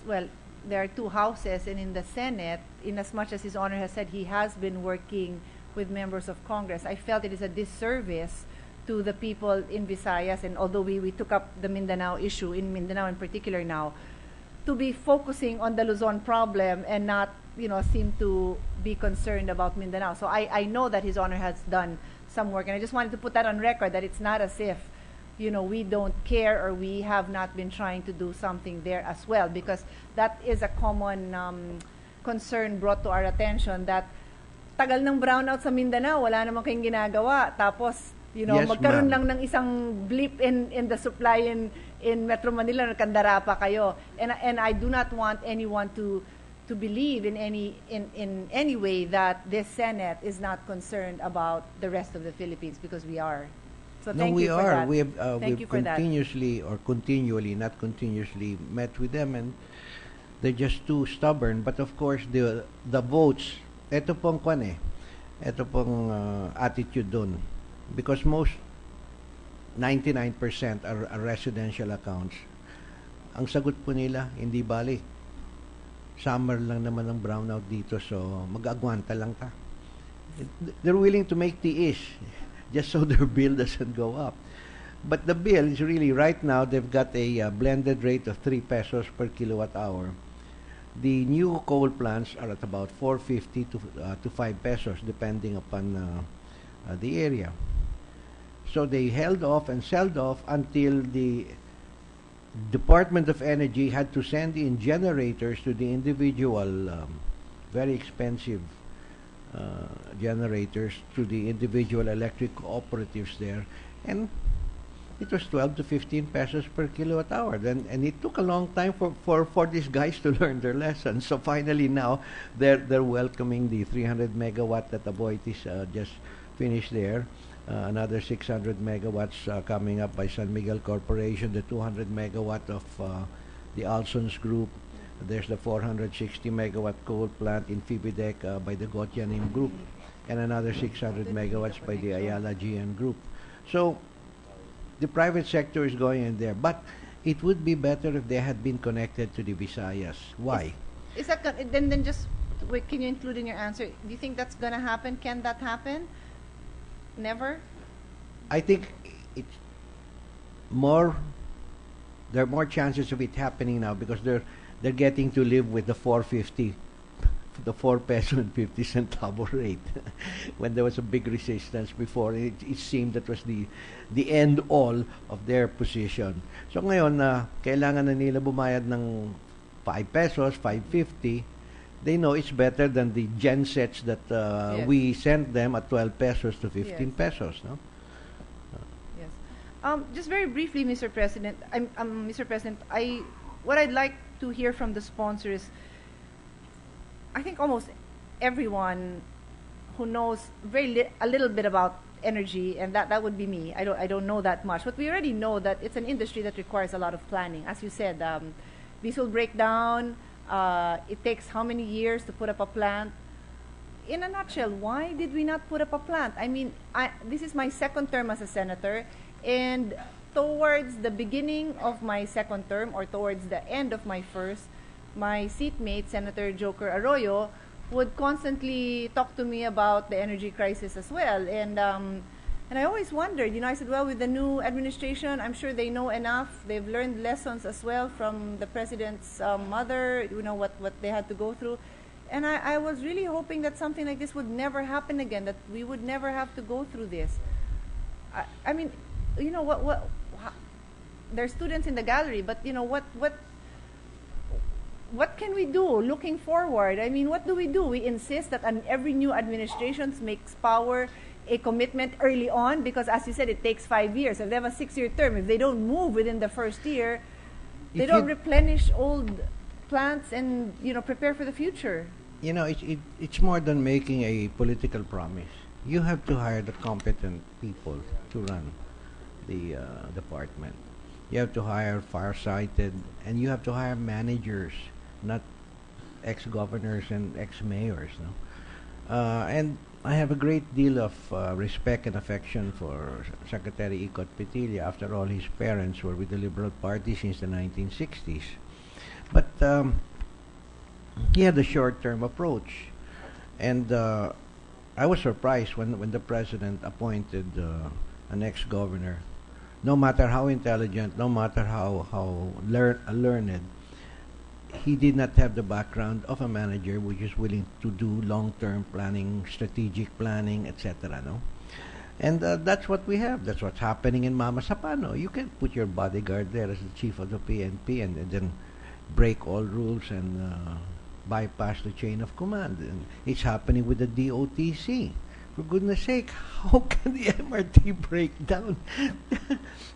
well, there are two houses, and in the Senate, in as much as His Honor has said he has been working with members of Congress, I felt it is a disservice to the people in Visayas, and although we took up the Mindanao issue, in Mindanao in particular now, to be focusing on the Luzon problem and not, seem to be concerned about Mindanao. So I know that His Honor has done some work, and I just wanted to put that on record, that it's not as if, we don't care or we have not been trying to do something there as well, because that is a common concern brought to our attention, that tagal ng brownout sa Mindanao, wala namang kayong ginagawa, tapos Yes, magkaroon ma'am. lang ng isang blip in the supply in Metro Manila, nagkandara pa kayo, and I do not want anyone to believe in any way that this Senate is not concerned about the rest of the Philippines, because we are. So No, thank we you for are. that. We have Thank we've you for that. continually, not continuously, met with them, and they're just too stubborn. But of course, the votes, ito pong ito pong attitude dun, because most 99% are residential accounts. Ang sagot po nila, hindi bali. Summer lang naman ang brownout dito, so mag-agwanta lang ta. They're willing to make tiis just so their bill doesn't go up. But the bill is really, right now, they've got a blended rate of 3 pesos per kilowatt hour. The new coal plants are at about 4.50 to 5 pesos, depending upon the area. So they held off and sold off until the Department of Energy had to send in generators to the individual, very expensive generators, to the individual electric cooperatives there, and it was 12 to 15 pesos per kilowatt hour. And it took a long time for these guys to learn their lessons. So finally now they're welcoming the 300 megawatt that Aboitiz just finished there. Another 600 megawatts coming up by San Miguel Corporation, the 200 megawatt of the Alsons Group. There's the 460 megawatt coal plant in Fibidec by the Gotianim Group, and another 600 megawatts by the Ayala GN Group. So the private sector is going in there, but it would be better if they had been connected to the Visayas. Why? Is that then just wait, can you include in your answer? Do you think that's gonna happen? Can that happen? Never. I think it's more. There are more chances of it happening now because they're getting to live with the 4.50, the 4 peso and 50 centavo rate. When there was a big resistance before, it seemed that was the end all of their position. So ngayon kailangan na nila bumayad ng 5 pesos, 5.50. They know it's better than the gen sets that Yes. we sent them at 12 pesos to 15 Yes. pesos. No? Yes. Just very briefly, Mr. President. Mr. President, what I'd like to hear from the sponsors, I think almost everyone who knows a little bit about energy, and that would be me. I don't know that much, but we already know that it's an industry that requires a lot of planning. As you said, these will break down. It takes how many years to put up a plant? In a nutshell, why did we not put up a plant? I mean, this is my second term as a senator, and towards the beginning of my second term or towards the end of my first, my seatmate, Senator Joker Arroyo, would constantly talk to me about the energy crisis as well. And I always wondered, I said, well, with the new administration, I'm sure they know enough. They've learned lessons as well from the president's mother, what they had to go through. And I was really hoping that something like this would never happen again, that we would never have to go through this. I mean, there's students in the gallery, but what can we do looking forward? I mean, what do? We insist that every new administration makes power a commitment early on, because as you said, it takes 5 years. If they have a 6-year term, if they don't move within the first year, they don't replenish old plants and prepare for the future. It's more than making a political promise. You have to hire the competent people to run the department. You have to hire far-sighted, and you have to hire managers, not ex-governors and ex-mayors. And I have a great deal of respect and affection for Secretary Icot Petilla. After all, his parents were with the Liberal Party since the 1960s. But he had a short-term approach. And I was surprised when the President appointed an ex-governor. No matter how intelligent, no matter how learned, he did not have the background of a manager which is willing to do long-term planning, strategic planning, etc. And that's what we have. That's what's happening in Mama Sapano. You can't put your bodyguard there as the chief of the PNP and then break all rules and bypass the chain of command. And it's happening with the DOTC. For goodness sake, how can the MRT break down?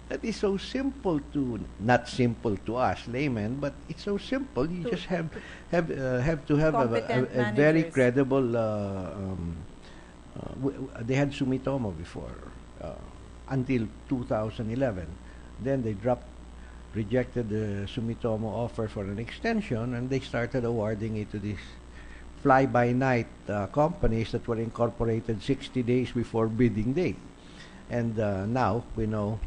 That is so simple not simple to us laymen, but it's so simple. You just have to have a very credible. They had Sumitomo before until 2011. Then they rejected the Sumitomo offer for an extension, and they started awarding it to these fly-by-night companies that were incorporated 60 days before bidding date. And now we know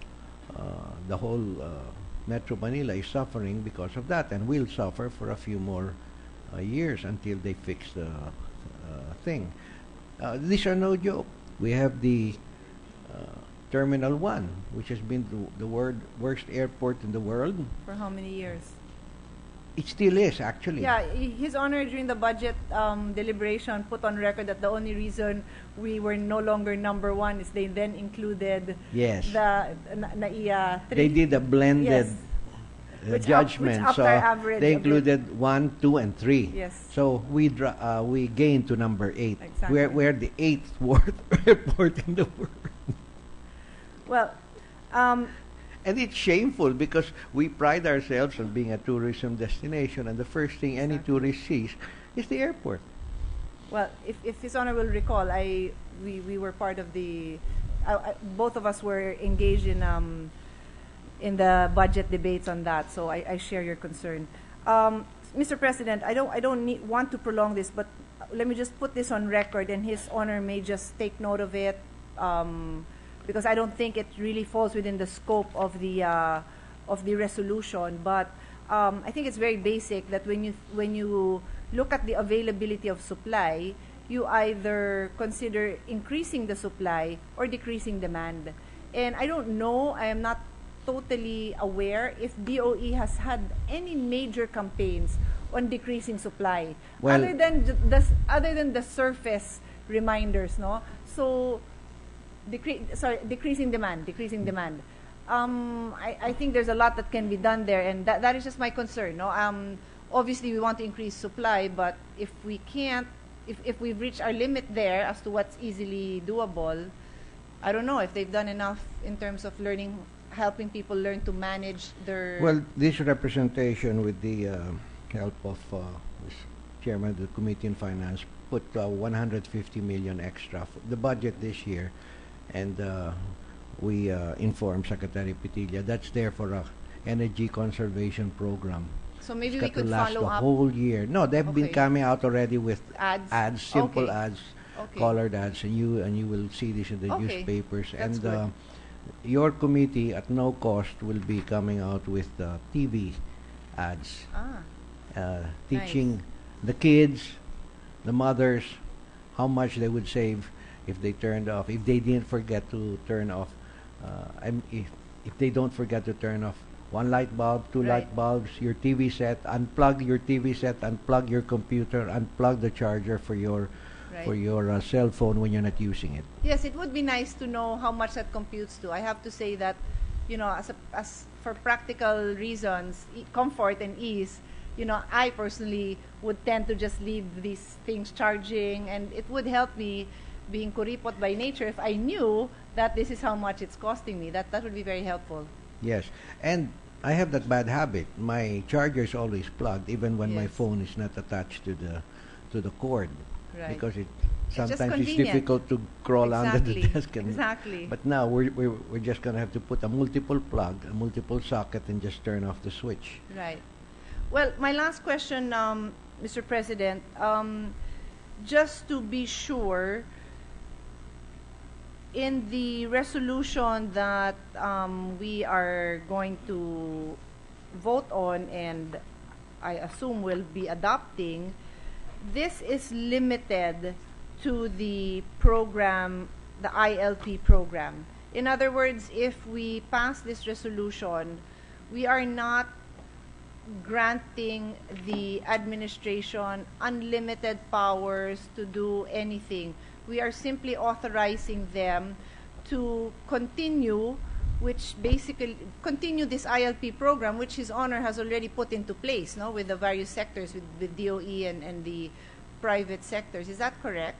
the whole Metro Manila is suffering because of that, and will suffer for a few more years until they fix the thing. These are no joke. We have the Terminal 1, which has been the worst airport in the world. For how many years? It still is, actually. Yeah, His Honor, during the budget deliberation, put on record that the only reason we were no longer number one is they then included the NAIA 3. They did a blended judgment. Which so they included 1, 2, and 3. Yes. So we gained to number 8. Exactly. We're the 8th worst airport in the world. Well, and it's shameful because we pride ourselves on being a tourism destination, and the first thing any tourist sees is the airport. Well, if His Honor will recall, we were part of the both of us were engaged in the budget debates on that, so I share your concern. Mr. President, I don't want to prolong this, but let me just put this on record, and His Honor may just take note of it. Because I don't think it really falls within the scope of the resolution. But I think it's very basic that when you look at the availability of supply, you either consider increasing the supply or decreasing demand. And I don't know, I am not totally aware if DOE has had any major campaigns on decreasing supply, well, other than the surface reminders, no? So decreasing demand. I think there's a lot that can be done there, and that is just my concern. No, obviously we want to increase supply, but if we can't, if we've reached our limit there as to what's easily doable, I don't know if they've done enough in terms of helping people learn to manage their. Well, this representation with the help of chairman of the Committee on Finance, put 150 million extra for the budget this year, and we informed Secretary Petilla that's there for a energy conservation program. So maybe It's we got to could last follow the up whole year. No, they've been Okay. coming out already with ads. simple Okay. ads, Okay. colored ads, and you will see this in the Okay. newspapers. That's And good. your committee, at no cost, will be coming out with TV ads, teaching the kids, the mothers, how much they would save if they turned off, if they didn't forget to turn off, if they don't forget to turn off one light bulb, two Right. light bulbs, your TV set, unplug your TV set, unplug your computer, unplug the charger for your Right. cell phone when you're not using it. Yes, it would be nice to know how much that computes to. I have to say that, as for practical reasons, comfort and ease, I personally would tend to just leave these things charging, and it would help me, being kuripot by nature, if I knew that this is how much it's costing me. That would be very helpful. Yes, and I have that bad habit. My charger is always plugged, even when my Yes. phone is not attached to the cord, Right. because just sometimes it's convenient. difficult to crawl under the Exactly. desk. Exactly. But now we're just gonna have to put a multiple plug, a multiple socket, and just turn off the switch. Right. Well, my last question, Mr. President, just to be sure, in the resolution that we are going to vote on and I assume will be adopting, this is limited to the program, the ILP program. In other words, if we pass this resolution, we are not granting the administration unlimited powers to do anything. We are simply authorizing them to continue, which basically continue this ILP program, which His Honor has already put into place, no, with the various sectors, with the DOE and the private sectors. Is that correct?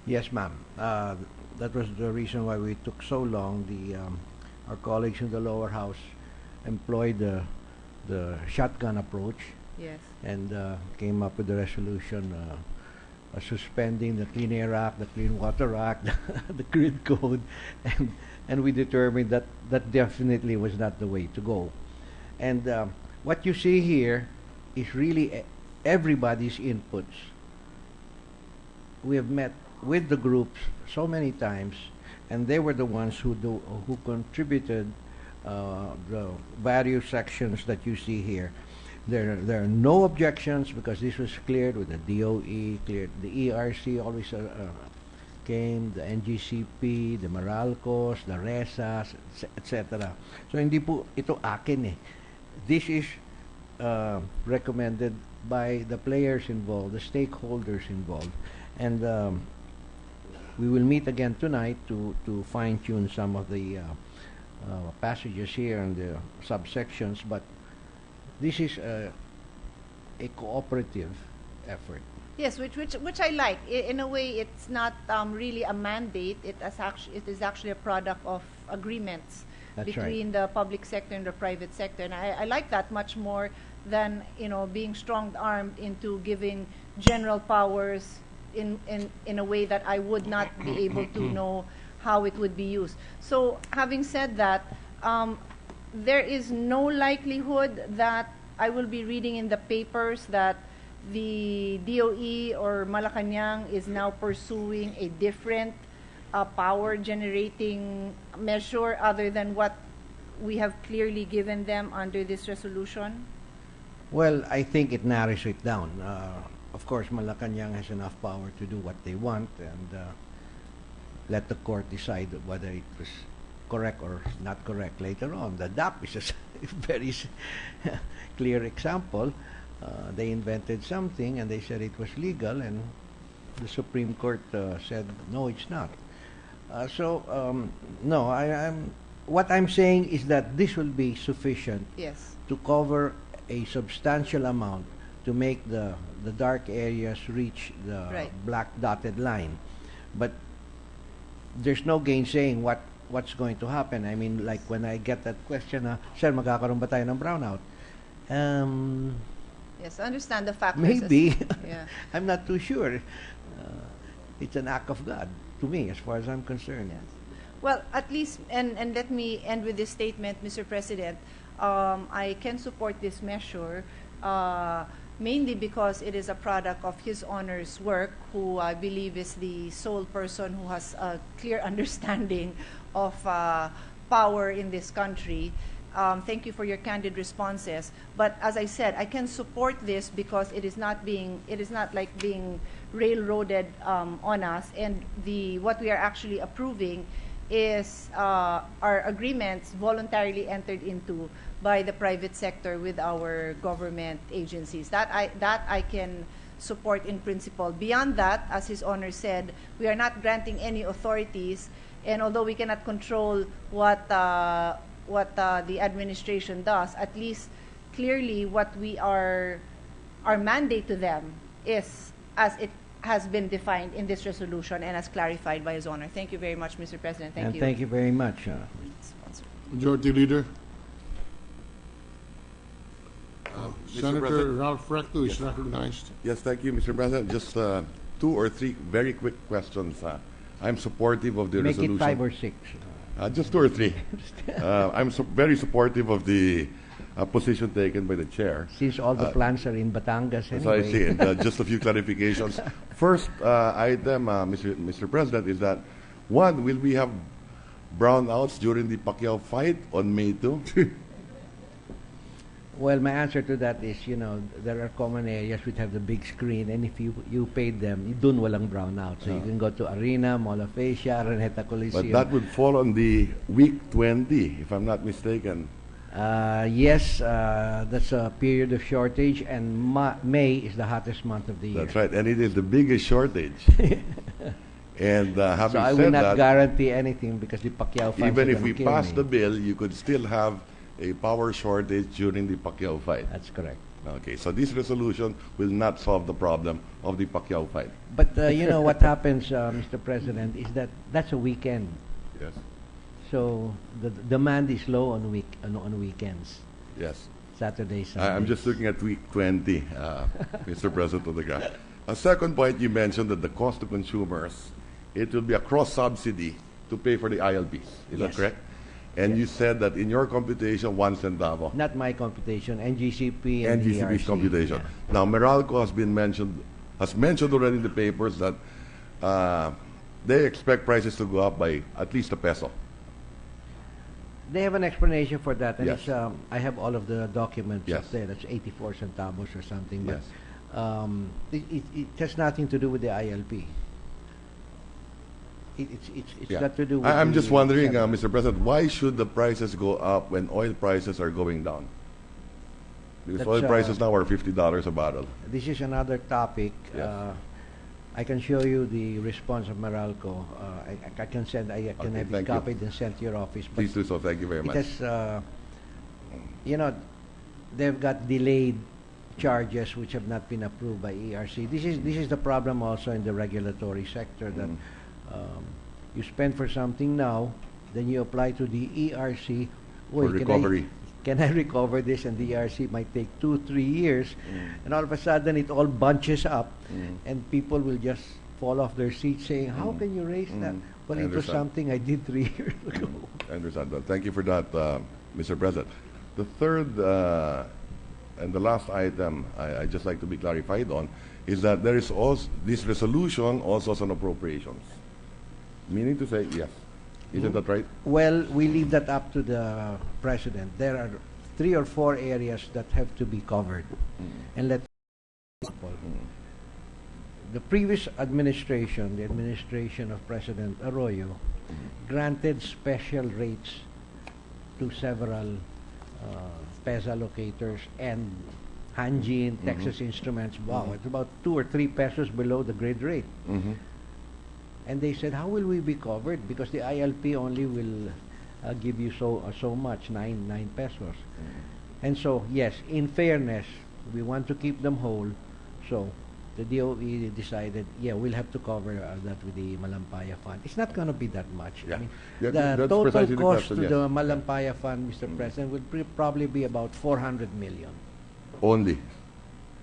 Yes, ma'am. That was the reason why we took so long. Our colleagues in the lower house employed the shotgun approach Yes. and came up with the resolution suspending the Clean Air Act, the Clean Water Act, the Grid Code, and we determined that that definitely was not the way to go. And what you see here is really everybody's inputs. We have met with the groups so many times, and they were the ones who contributed the various sections that you see here. There are no objections because this was cleared with the DOE, cleared the ERC always came, the NGCP, the Meralcos, the RESAS, etc. So hindi po ito akin eh. This is recommended by the players involved, the stakeholders involved, and we will meet again tonight to fine-tune some of the passages here and the subsections, but this is a cooperative effort. Yes, which I like. In a way, it's not really a mandate. It is actually a product of agreements That's between the public sector and the private sector, and I like that much more than being strong-armed into giving general powers in a way that I would not be able to know how it would be used. So, having said that, there is no likelihood that I will be reading in the papers that the DOE or Malacanang is now pursuing a different power generating measure other than what we have clearly given them under this resolution? Well, I think it narrows it down. Of course, Malacanang has enough power to do what they want, and let the court decide whether it was correct or not correct later on. The DAP is a very clear example. They invented something and they said it was legal, and the Supreme Court said no, it's not. No, what I'm saying is that this will be sufficient Yes. to cover a substantial amount to make the dark areas reach the Right. black dotted line. But there's no gainsaying what's going to happen. I mean, like when I get that question, Sir, magkakaroon ba tayo ng brownout? Yes, I understand the factors. Maybe. Yeah. I'm not too sure. It's an act of God to me, as far as I'm concerned. Yes. Well, at least, and let me end with this statement, Mr. President. I can support this measure mainly because it is a product of His Honor's work, who I believe is the sole person who has a clear understanding of power in this country. Thank you for your candid responses. But as I said, I can support this because it is not like being railroaded on us, and what we are actually approving is our agreements voluntarily entered into by the private sector with our government agencies. That I can support in principle. Beyond that, as His Honor said, we are not granting any authorities, and although we cannot control what the administration does, at least clearly what our mandate to them is as it has been defined in this resolution and as clarified by His Honor. Thank you very much, Mr. President. Thank And you. thank you very much. Majority Leader. Mr. Senator President. Ralph Recto is recognized. Yes, thank you, Mr. President. Just 2 or 3 very quick questions. I'm supportive of the Make resolution. it 5 or 6. Just 2 or 3. I'm very supportive of the position taken by the chair. Since all the plants are in Batangas As I anyway. see it, just a few clarifications. First item, Mr. President, is that, one, will we have brownouts during the Pacquiao fight on May 2? Well, my answer to that is, there are common areas which have the big screen, and if you paid them, dun walang brownout. So you can go to Arena, Mall of Asia, Araneta Coliseum. But that would fall on the week 20, if I'm not mistaken. Yes, that's a period of shortage, and May is the hottest month of the year. That's right, and it is the biggest shortage. And having So I said will not that, guarantee anything because the Pacquiao fans even are if gonna we kill pass me. the bill, you could still have a power shortage during the Pacquiao fight. That's correct. Okay, so this resolution will not solve the problem of the Pacquiao fight. But what happens, Mr. President, is that that's a weekend. Yes. So the demand is low on weekends, Yes. Saturday, Sunday. I'm just looking at week 20, Mr. President of the House. A second point, you mentioned that the cost to consumers, it will be a cross-subsidy to pay for the ILPs. Is that Yes. correct? And you said that in your computation, 1 centavo. Not my computation, NGCP and NGCP's DRC. computation. Yeah. Now, Meralco has mentioned already in the papers that they expect prices to go up by at least a peso. They have an explanation for that, and Yes. it's, I have all of the documents Yes. up there. That's 84 centavos or something. Yes. But it has nothing to do with the ILP. It's Yeah. got to do with I'm just the wondering, settlement. Mr. President, why should the prices go up when oil prices are going down? Because That's, oil prices now are $50 a barrel. This is another topic. Yes. I can show you the response of Meralco. I can send. I can Okay, have it thank you. copied and sent to your office. But Please do so. Thank you very it much. has, they've got delayed charges which have not been approved by ERC. This is the problem also in the regulatory sector that you spend for something now, then you apply to the ERC. For recovery. Can I recover this? And the ERC might take 2-3 years, and all of a sudden it all bunches up, and people will just fall off their seats saying, "How can you raise that?" Well, I it was understand. something I did 3 years ago. I understand that. Thank you for that, Mr. President. The third and the last item I'd just like to be clarified on is that there is also, this resolution also has an appropriations. Meaning to say, yes. Isn't that right? Well, we leave that up to the president. There are 3 or 4 areas that have to be covered, and let the previous administration, the administration of President Arroyo, granted special rates to several PESA locators and Hanjin, Texas Instruments. Wow, it's about 2 or 3 pesos below the grid rate. And they said, how will we be covered? Because the ILP only will give you so much, 9 pesos. And so, yes, in fairness, we want to keep them whole. So the DOE decided, yeah, we'll have to cover that with the Malampaya Fund. It's not going to be that much. Yeah. I mean, Yeah, the that's total precisely the cost question, to yes. the Malampaya Fund, Mr. President, would probably be about 400 million. Only.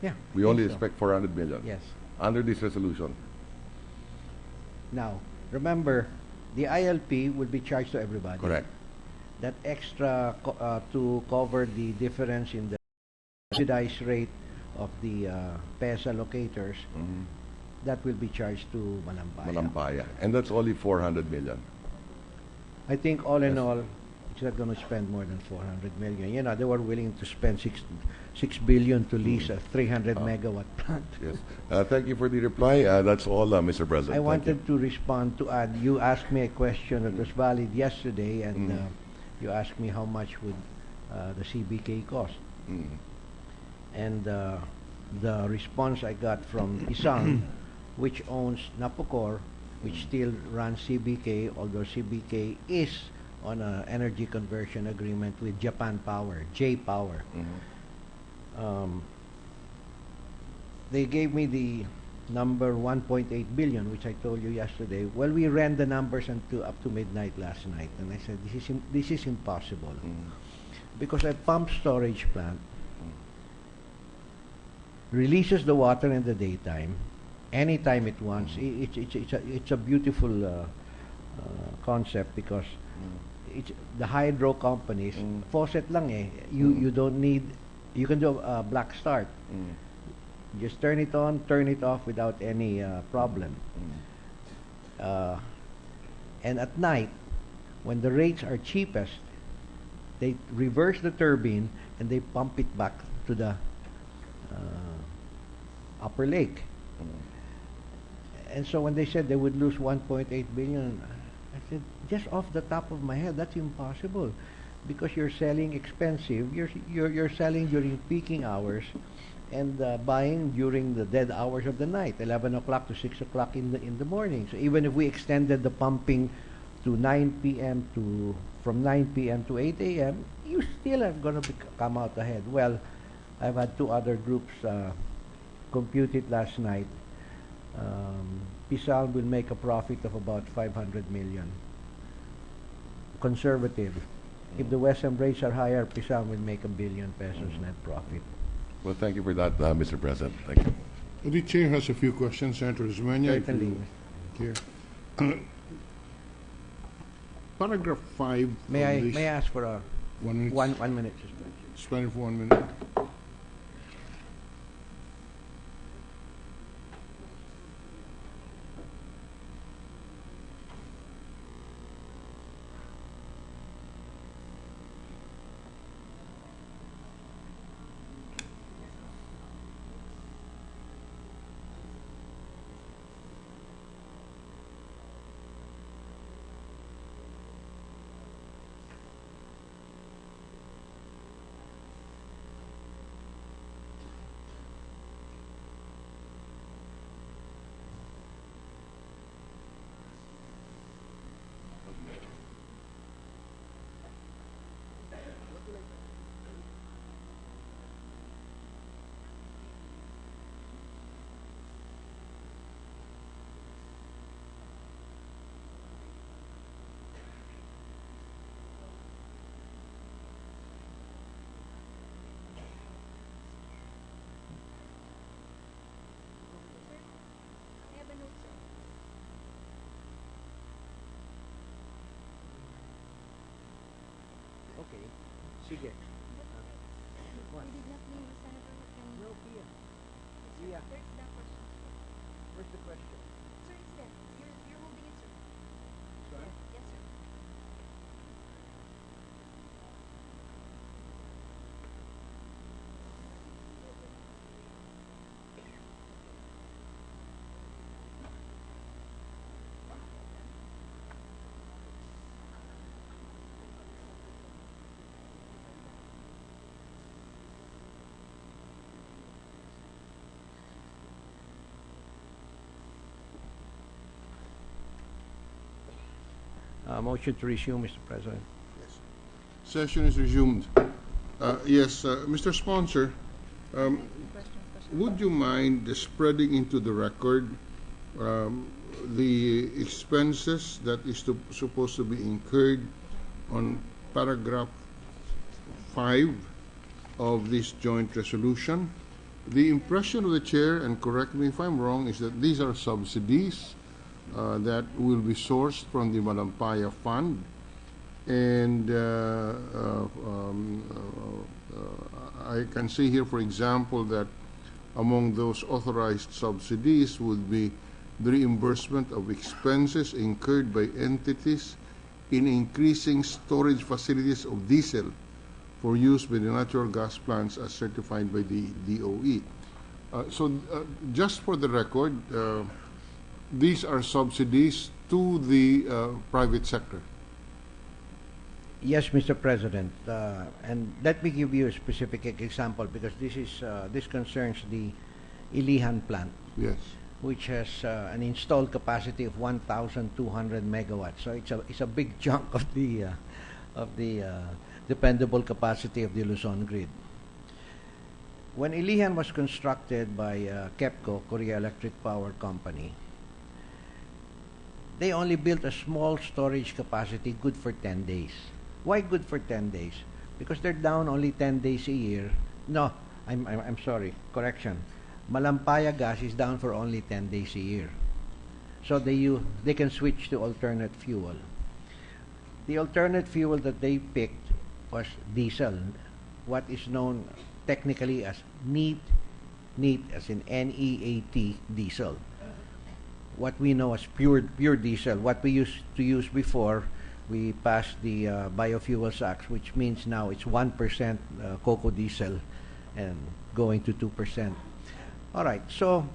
Yeah. We I only think so. expect 400 million Yes. under this resolution. Now, remember, the ILP will be charged to everybody. Correct. That extra to cover the difference in the subsidized rate of the PESA locators, that will be charged to Malampaya. Malampaya. And that's only 400 million. I think all in Yes. all, it's not going to spend more than 400 million. You know, they were willing to spend 6 billion to lease a 300 megawatt plant. Yes. Thank you for the reply. That's all, Mr. President. I Thank wanted to respond to add, you asked me a question that was valid yesterday, and you asked me how much would the CBK cost. you. And the response I got from Isang, which owns Napocor, which still runs CBK, although CBK is on an energy conversion agreement with Japan Power, J Power. They gave me the number 1.8 billion, which I told you yesterday. Well, we ran the numbers until up to midnight last night, and I said this is impossible because a pump storage plant releases the water in the daytime, anytime it wants. It's a beautiful concept because it's the hydro companies faucet lang eh. You don't need. You can do a black start. Just turn it on, turn it off without any problem. And at night, when the rates are cheapest, they reverse the turbine and they pump it back to the upper lake. And so when they said they would lose 1.8 billion, I said, just off the top of my head, that's impossible, because you're selling expensive. You're selling during peaking hours, and buying during the dead hours of the night, 11 o'clock to 6 o'clock in the morning. So even if we extended the pumping to 9 p.m. to from 9 p.m. to 8 a.m., you still are going to come out ahead. Well, I've had two other groups compute it last night. Pisang will make a profit of about 500 million. Conservative. If the Western rates are higher, Pisang will make ₱1 billion net profit. Well, thank you for that, Mr. President. Thank you. The chair has a few questions, Senator Zumania. if Certainly. you care. Paragraph 5 May of I this, ask for a 1 minute. 1 minute suspension? Spend for 1 minute. Okay. Sige. What? We did not name the senator who can... No, Pia. Pia. There's that question. Where's the question? Sir, it's there. You're holding it, sir. Sorry? Yes, sir. Motion to resume, Mr. President. Session is resumed. Yes, Mr. Sponsor, would you mind spreading into the record the expenses that is supposed to be incurred on paragraph 5 of this joint resolution, The impression of the chair, and correct me if I'm wrong, is that these are subsidies that will be sourced from the Malampaya Fund, and I can see here, for example, that among those authorized subsidies would be the reimbursement of expenses incurred by entities in increasing storage facilities of diesel for use by the natural gas plants as certified by the DOE. Just for the record, these are subsidies to the private sector. Yes, Mr. President, and let me give you a specific example because this concerns the Ilihan plant, Yes. which has an installed capacity of 1,200 megawatts. So it's a big chunk of the dependable capacity of the Luzon grid. When Ilihan was constructed by KEPCO, Korea Electric Power Company, they only built a small storage capacity good for 10 days. Why good for 10 days? Because they're down only 10 days a year. No, I'm sorry, correction. Malampaya gas is down for only 10 days a year. So they can switch to alternate fuel. The alternate fuel that they picked was diesel, what is known technically as neat as in NEAT diesel. What we know as pure diesel, what we used to use before, we passed the Biofuels Act, which means now it's 1% cocoa diesel and going to 2%. All right, so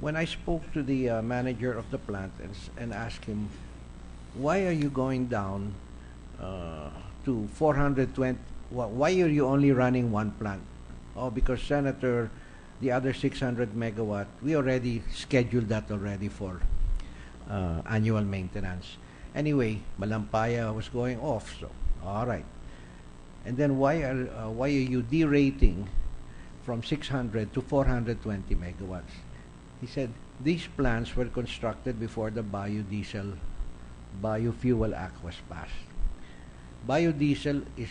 when I spoke to the manager of the plant and asked him, why are you going down to 420? Why are you only running one plant? Oh, because Senator, the other 600 megawatt, we already scheduled that already for annual maintenance. Anyway, Malampaya was going off, so all right. And then why are you derating from 600 to 420 megawatts? He said these plants were constructed before the Biofuel Act was passed. Biodiesel is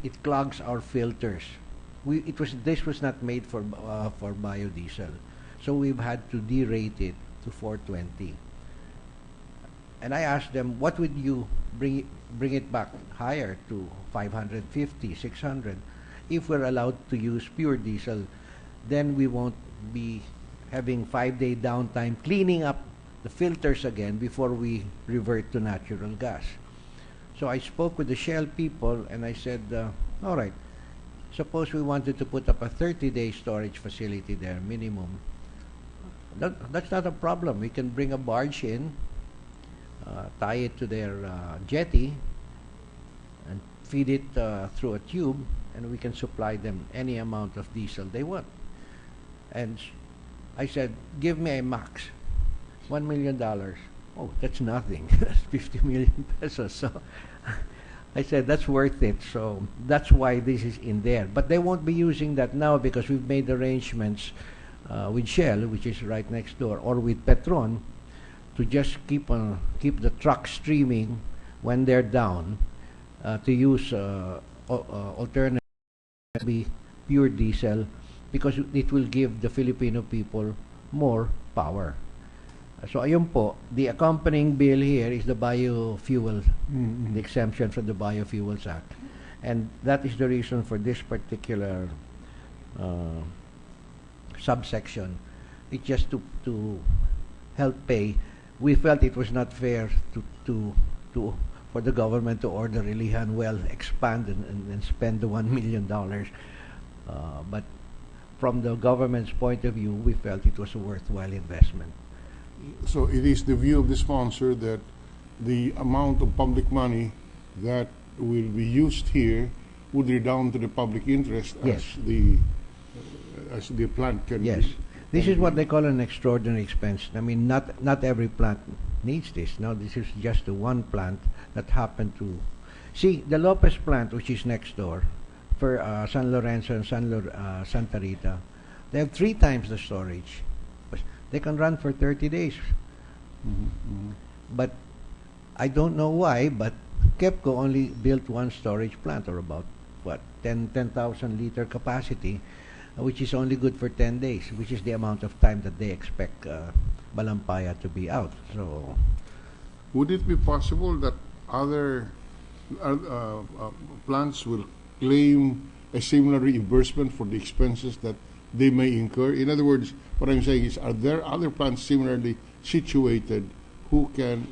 it clogs our filters. This was not made for biodiesel, so we've had to derate it to 420. And I asked them, what would you bring it back higher to 550, 600? If we're allowed to use pure diesel, then we won't be having 5-day downtime cleaning up the filters again before we revert to natural gas. So I spoke with the Shell people and I said, all right, suppose we wanted to put up a 30-day storage facility there, minimum. That's not a problem. We can bring a barge in, tie it to their jetty, and feed it through a tube, and we can supply them any amount of diesel they want. And I said, give me a max, $1 million. Oh, that's nothing. That's 50 million pesos. So I said, that's worth it. So that's why this is in there. But they won't be using that now because we've made arrangements with Shell, which is right next door, or with Petron, to just keep the truck streaming when they're down, to use alternative pure diesel, because it will give the Filipino people more power. So ayun po, the accompanying bill here is the biofuel, the exemption from the Biofuels Act. And that is the reason for this particular subsection. It's just to help pay. We felt it was not fair for the government to order Ilihan well expand and spend the $1 million. But from the government's point of view, we felt it was a worthwhile investment. So it is the view of the sponsor that the amount of public money that will be used here would redound to the public interest. Yes. As the plant can. Yes. This is what they call an extraordinary expense. I mean, not every plant needs this. No, this is just the one plant that happened to. See, the Lopez plant, which is next door, for San Lorenzo and Santa Rita, they have 3 times the storage. They can run for 30 days. But I don't know why, but KEPCO only built one storage plant, or about, 10,000 liter capacity. which is only good for 10 days, which is the amount of time that they expect Balampaya to be out. So, Would it be possible that other plants will claim a similar reimbursement for the expenses that they may incur? In other words, what I'm saying is, are there other plants similarly situated who can...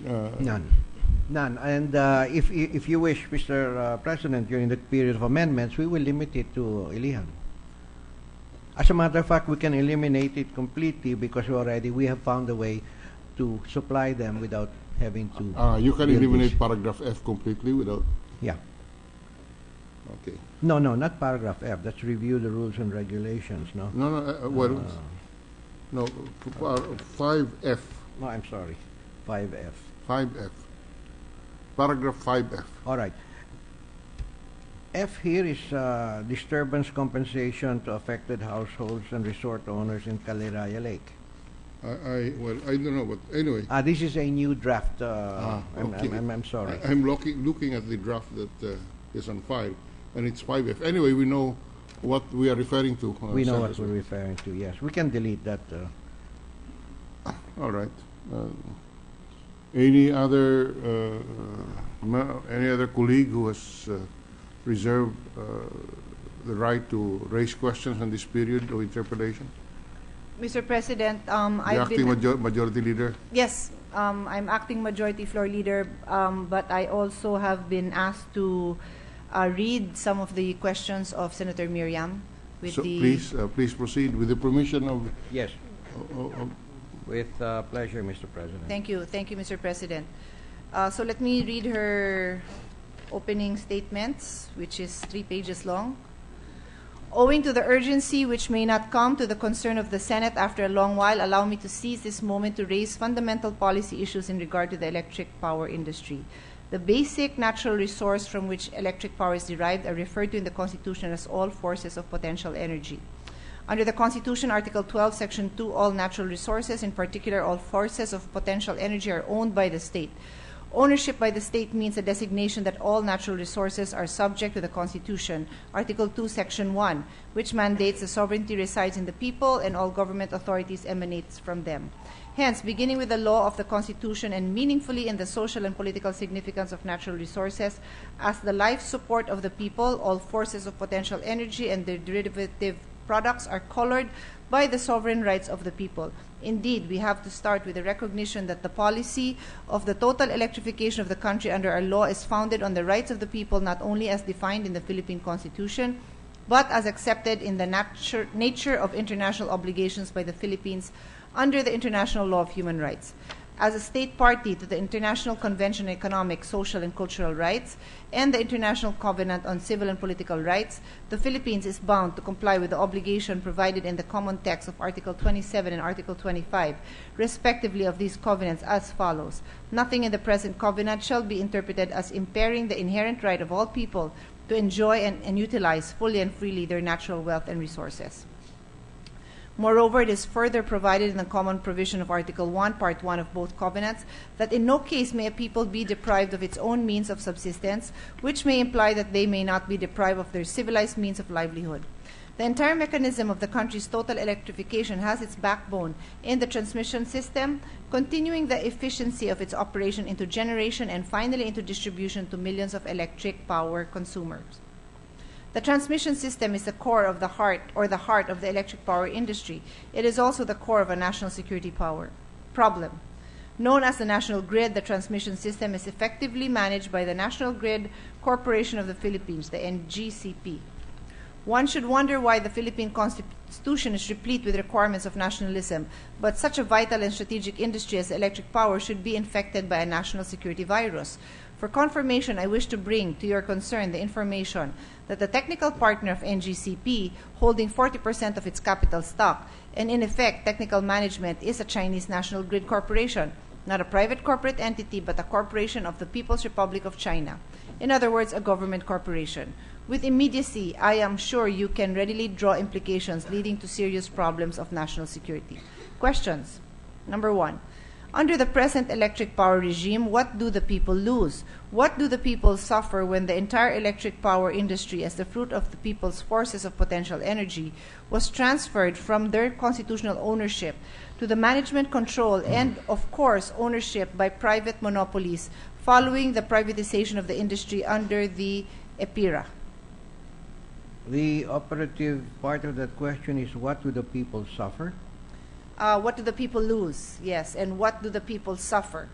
None. And if you wish, Mr. President, during the period of amendments, we will limit it to Ilihan. As a matter of fact, we can eliminate it completely because we have found a way to supply them without having to... you can build eliminate this. paragraph F completely without... Yeah. Okay. No, not paragraph F. That's review the rules and regulations, no? No, no, 5F. No, I'm sorry. 5F. 5F. Paragraph 5F. All right. F here is disturbance compensation to affected households and resort owners in Caliraya Lake. I don't know, but anyway. This is a new draft. Okay. I'm sorry. I'm looking at the draft that is on file, and it's 5F. Anyway, we know what we are referring to. We know what Senator. we're referring to, yes. We can delete that. All right. Any other colleague who has reserved the right to raise questions on this period of interpellation? Mr. President, The I've acting been... majority leader. Yes, I'm acting majority floor leader, but I also have been asked to read some of the questions of Senator Miriam. With So the please proceed with the permission of... Yes, of with pleasure, Mr. President. Thank you, Mr. President. So let me read her opening statements, which is 3 pages long. Owing to the urgency which may not come to the concern of the Senate after a long while, allow me to seize this moment to raise fundamental policy issues in regard to the electric power industry. The basic natural resource from which electric power is derived are referred to in the Constitution as all forces of potential energy. Under the Constitution, Article 12, Section 2, all natural resources, in particular all forces of potential energy, are owned by the state. Ownership by the state means a designation that all natural resources are subject to the Constitution, Article 2, Section 1, which mandates the sovereignty resides in the people and all government authorities emanates from them. Hence, beginning with the law of the Constitution and meaningfully in the social and political significance of natural resources, as the life support of the people, all forces of potential energy and their derivative products are colored by the sovereign rights of the people. Indeed, we have to start with the recognition that the policy of the total electrification of the country under our law is founded on the rights of the people not only as defined in the Philippine Constitution, but as accepted in the nature of international obligations by the Philippines under the International Law of Human Rights. As a state party to the International Convention on Economic, Social, and Cultural Rights and the International Covenant on Civil and Political Rights, the Philippines is bound to comply with the obligation provided in the common text of Article 27 and Article 25, respectively, of these covenants as follows. Nothing in the present covenant shall be interpreted as impairing the inherent right of all people to enjoy and utilize fully and freely their natural wealth and resources. Moreover, it is further provided in the common provision of Article 1, Part 1 of both covenants, that in no case may a people be deprived of its own means of subsistence, which may imply that they may not be deprived of their civilized means of livelihood. The entire mechanism of the country's total electrification has its backbone in the transmission system, continuing the efficiency of its operation into generation and finally into distribution to millions of electric power consumers. The transmission system is the core of the heart of the electric power industry. It is also the core of a national security problem. Known as the national grid, the transmission system is effectively managed by the National Grid Corporation of the Philippines, the NGCP. One should wonder why the Philippine Constitution is replete with requirements of nationalism, but such a vital and strategic industry as electric power should be infected by a national security virus. For confirmation, I wish to bring to your concern the information that the technical partner of NGCP, holding 40% of its capital stock, and in effect, technical management, is a Chinese National Grid Corporation, not a private corporate entity, but a corporation of the People's Republic of China. In other words, a government corporation. With immediacy, I am sure you can readily draw implications leading to serious problems of national security. Questions. Number 1. Under the present electric power regime, what do the people lose? What do the people suffer when the entire electric power industry, as the fruit of the people's forces of potential energy, was transferred from their constitutional ownership to the management control and, of course, ownership by private monopolies following the privatization of the industry under the EPIRA? The operative part of that question is, what do the people suffer? What do the people lose? Yes, and what do the people suffer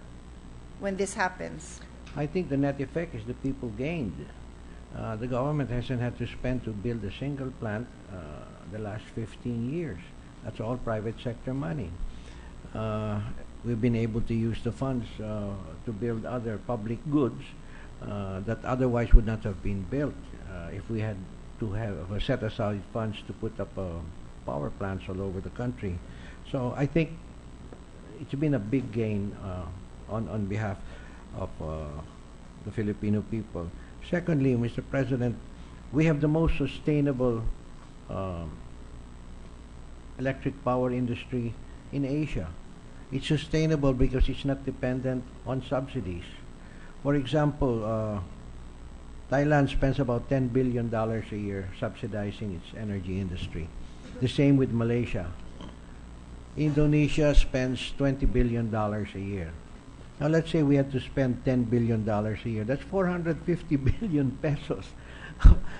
when this happens? I think the net effect is the people gained. The government hasn't had to spend to build a single plant the last 15 years. That's all private sector money. We've been able to use the funds to build other public goods that otherwise would not have been built if we had to have set aside funds to put up power plants all over the country. So I think it's been a big gain on behalf of the Filipino people. Secondly, Mr. President, we have the most sustainable electric power industry in Asia. It's sustainable because it's not dependent on subsidies. For example, Thailand spends about $10 billion a year subsidizing its energy industry. The same with Malaysia. Indonesia spends $20 billion a year. Now let's say we had to spend $10 billion a year. That's 450 billion pesos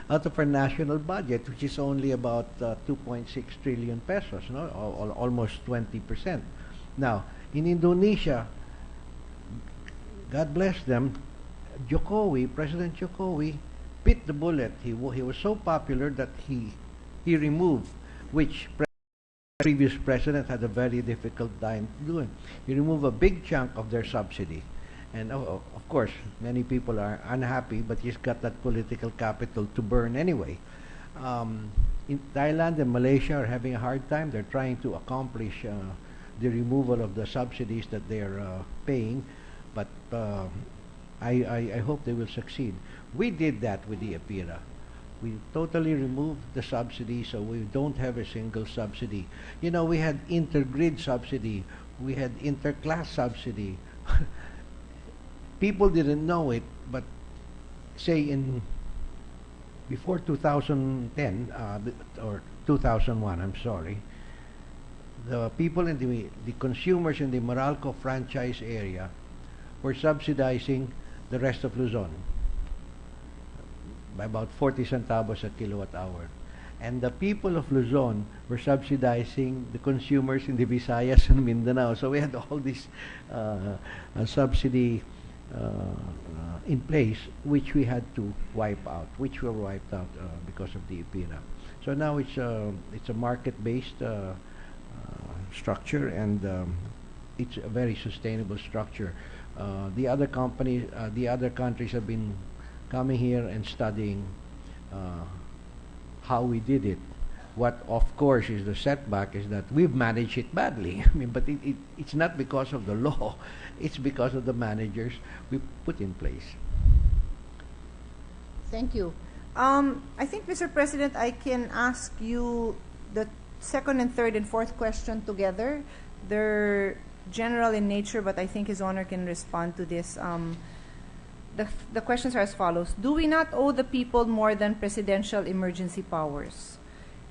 out of our national budget, which is only about 2.6 trillion pesos, no? Almost 20%. Now, in Indonesia, God bless them, President Jokowi bit the bullet. He was so popular that he removed, which previous president had a very difficult time doing. He removed a big chunk of their subsidy. And of course, many people are unhappy, but he's got that political capital to burn anyway. In Thailand and Malaysia are having a hard time. They're trying to accomplish the removal of the subsidies that they're paying, but I hope they will succeed. We did that with the EPIRA. We totally removed the subsidy, so we don't have a single subsidy. You know, we had intergrid subsidy, we had interclass subsidy. People didn't know it, but say before 2010 or 2001, I'm sorry, the people in the consumers in the Meralco franchise area were subsidizing the rest of Luzon by about 40 centavos a kilowatt hour. And the people of Luzon were subsidizing the consumers in the Visayas and Mindanao. So we had all this subsidy in place, which we had to wipe out, which were wiped out because of the EPIRA. So now it's a market-based structure, and it's a very sustainable structure. The other countries have been coming here and studying how we did it. What, of course, is the setback is that we've managed it badly. I mean, but it's not because of the law. It's because of the managers we put in place. Thank you. I think, Mr. President, I can ask you the second and third and fourth question together. They're general in nature, but I think His Honor can respond to this. The questions are as follows. Do we not owe the people more than presidential emergency powers?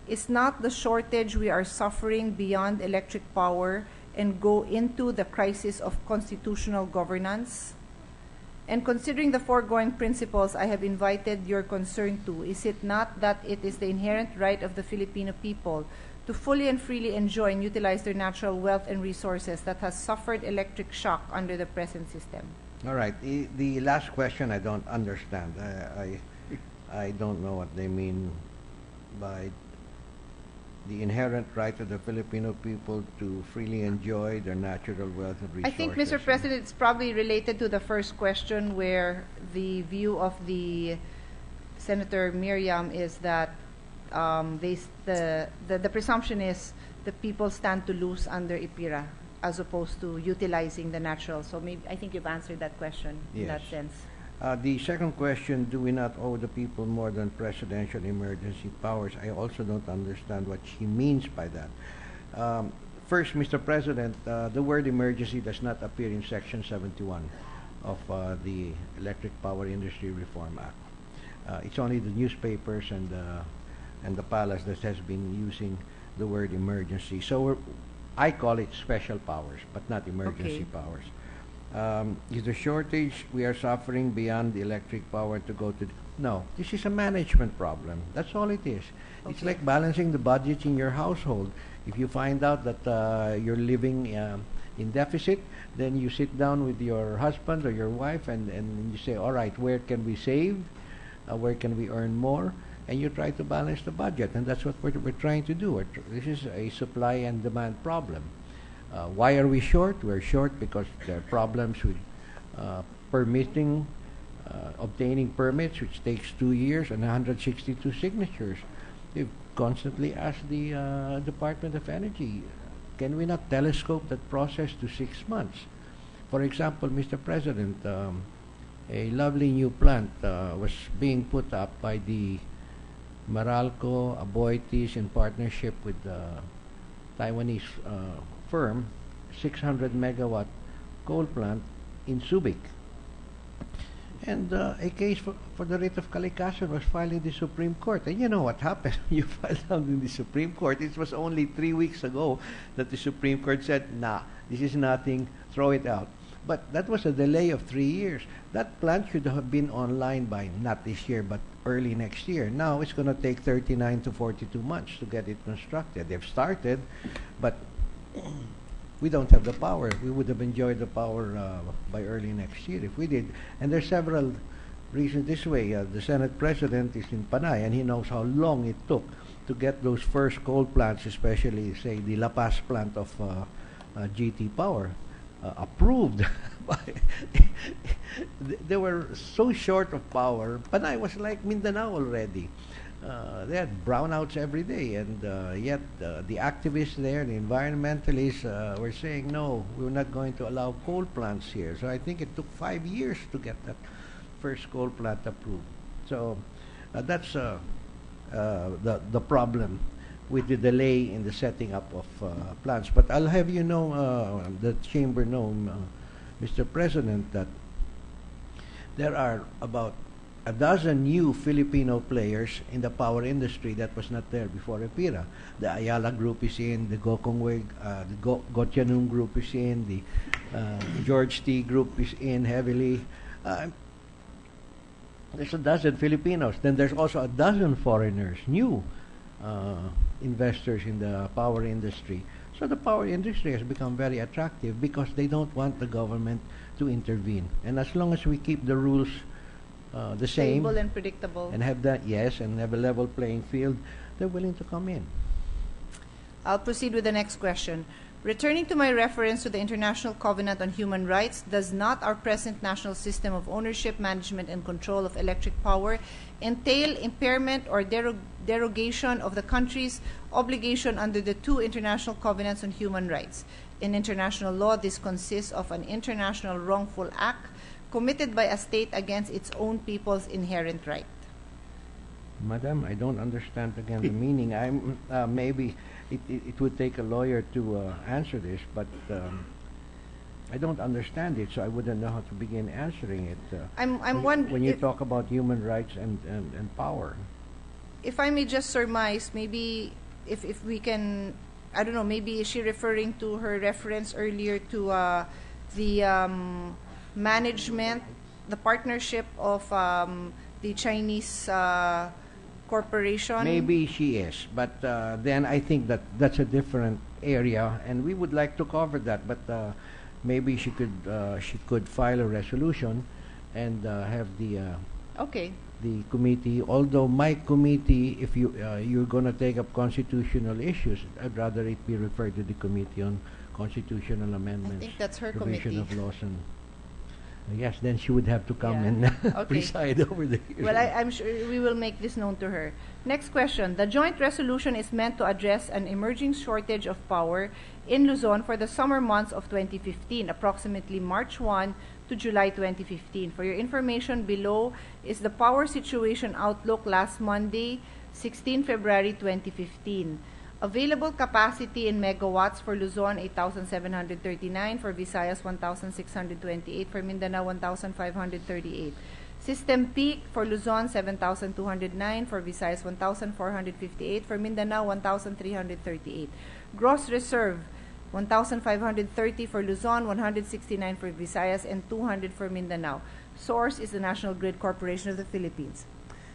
Is not the shortage we are suffering beyond electric power and go into the crisis of constitutional governance? And considering the foregoing principles I have invited your concern to, is it not that it is the inherent right of the Filipino people to fully and freely enjoy and utilize their natural wealth and resources that has suffered electric shock under the present system? All right. The last question I don't understand. I don't know what they mean by the inherent right of the Filipino people to freely enjoy their natural wealth and resources. I think, Mr. President, it's probably related to the first question, where the view of the Senator Miriam is that the presumption is the people stand to lose under EPIRA as opposed to utilizing the natural. So maybe I think you've answered that question in that sense. The second question, do we not owe the people more than presidential emergency powers? I also don't understand what she means by that. First, Mr. President, the word emergency does not appear in Section 71 of the Electric Power Industry Reform Act. It's only the newspapers and the palace that has been using the word emergency. So I call it special powers, but not emergency powers. Is the shortage we are suffering beyond the electric power to go to? No, this is a management problem. That's all it is. It's like balancing the budget in your household. If you find out that you're living in deficit, then you sit down with your husband or your wife and you say, all right, where can we save? Where can we earn more? And you try to balance the budget. And that's what we're trying to do. This is a supply and demand problem. Why are we short? We're short because there are problems with permitting, obtaining permits, which takes 2 years and 162 signatures. We've constantly asked the Department of Energy, can we not telescope that process to 6 months? For example, Mr. President, a lovely new plant was being put up by the Meralco Aboitiz in partnership with the Taiwanese firm, 600 megawatt coal plant in Subic. And a case for the writ of Kalikasan was filed in the Supreme Court. And you know what happened when you filed out in the Supreme Court? It was only 3 weeks ago that the Supreme Court said, nah, this is nothing, throw it out. But that was a delay of 3 years. That plant should have been online by not this year, but early next year. Now it's going to take 39 to 42 months to get it constructed. They've started, but we don't have the power. We would have enjoyed the power by early next year if we did. And there's several reasons this way. The Senate President is in Panay, and he knows how long it took to get those first coal plants, especially, say, the La Paz plant of GT Power, approved. They were so short of power. Panay was like Mindanao already. They had brownouts every day, and yet the activists there, the environmentalists, were saying, no, we're not going to allow coal plants here. So I think it took 5 years to get that first coal plant approved. So that's the problem with the delay in the setting up of plants. But I'll have you know, the chamber know, Mr. President, that there are about a dozen new Filipino players in the power industry that was not there before EPIRA. The Ayala Group is in, the Gokongwei, the Gotianun Group is in, the George T. Group is in heavily. There's a dozen Filipinos. Then there's also a dozen foreigners, new investors in the power industry. So the power industry has become very attractive because they don't want the government to intervene. And as long as we keep the rules the same, stable and predictable, and have that, yes, and have a level playing field, they're willing to come in. I'll proceed with the next question. Returning to my reference to the International Covenant on Human Rights, does not our present national system of ownership, management, and control of electric power entail impairment or derogation of the country's obligation under the two international covenants on human rights? In international law, this consists of an international wrongful act committed by a state against its own people's inherent right. Madam, I don't understand again the meaning. Maybe it would take a lawyer to answer this, but I don't understand it, so I wouldn't know how to begin answering it. I'm wondering when you talk about human rights and power. If I may just surmise, maybe if we can, I don't know, maybe is she referring to her reference earlier to the management, the partnership of the Chinese corporation? Maybe she is, but then I think that's a different area, and we would like to cover that. But maybe she could file a resolution and have the committee. Although my committee, if you're going to take up constitutional issues, I'd rather it be referred to the Committee on Constitutional Amendments. I think that's her Provision committee. of laws and yes, then she would have to come and preside over the hearing. Well, I'm sure we will make this known to her. Next question. The joint resolution is meant to address an emerging shortage of power in Luzon for the summer months of 2015, approximately March 1 to July 2015. For your information, below is the power situation outlook last Monday, 16 February 2015. Available capacity in megawatts for Luzon, 8,739. For Visayas, 1,628. For Mindanao, 1,538. System peak for Luzon, 7,209. For Visayas, 1,458. For Mindanao, 1,338. Gross reserve, 1,530 for Luzon, 169 for Visayas, and 200 for Mindanao. Source is the National Grid Corporation of the Philippines.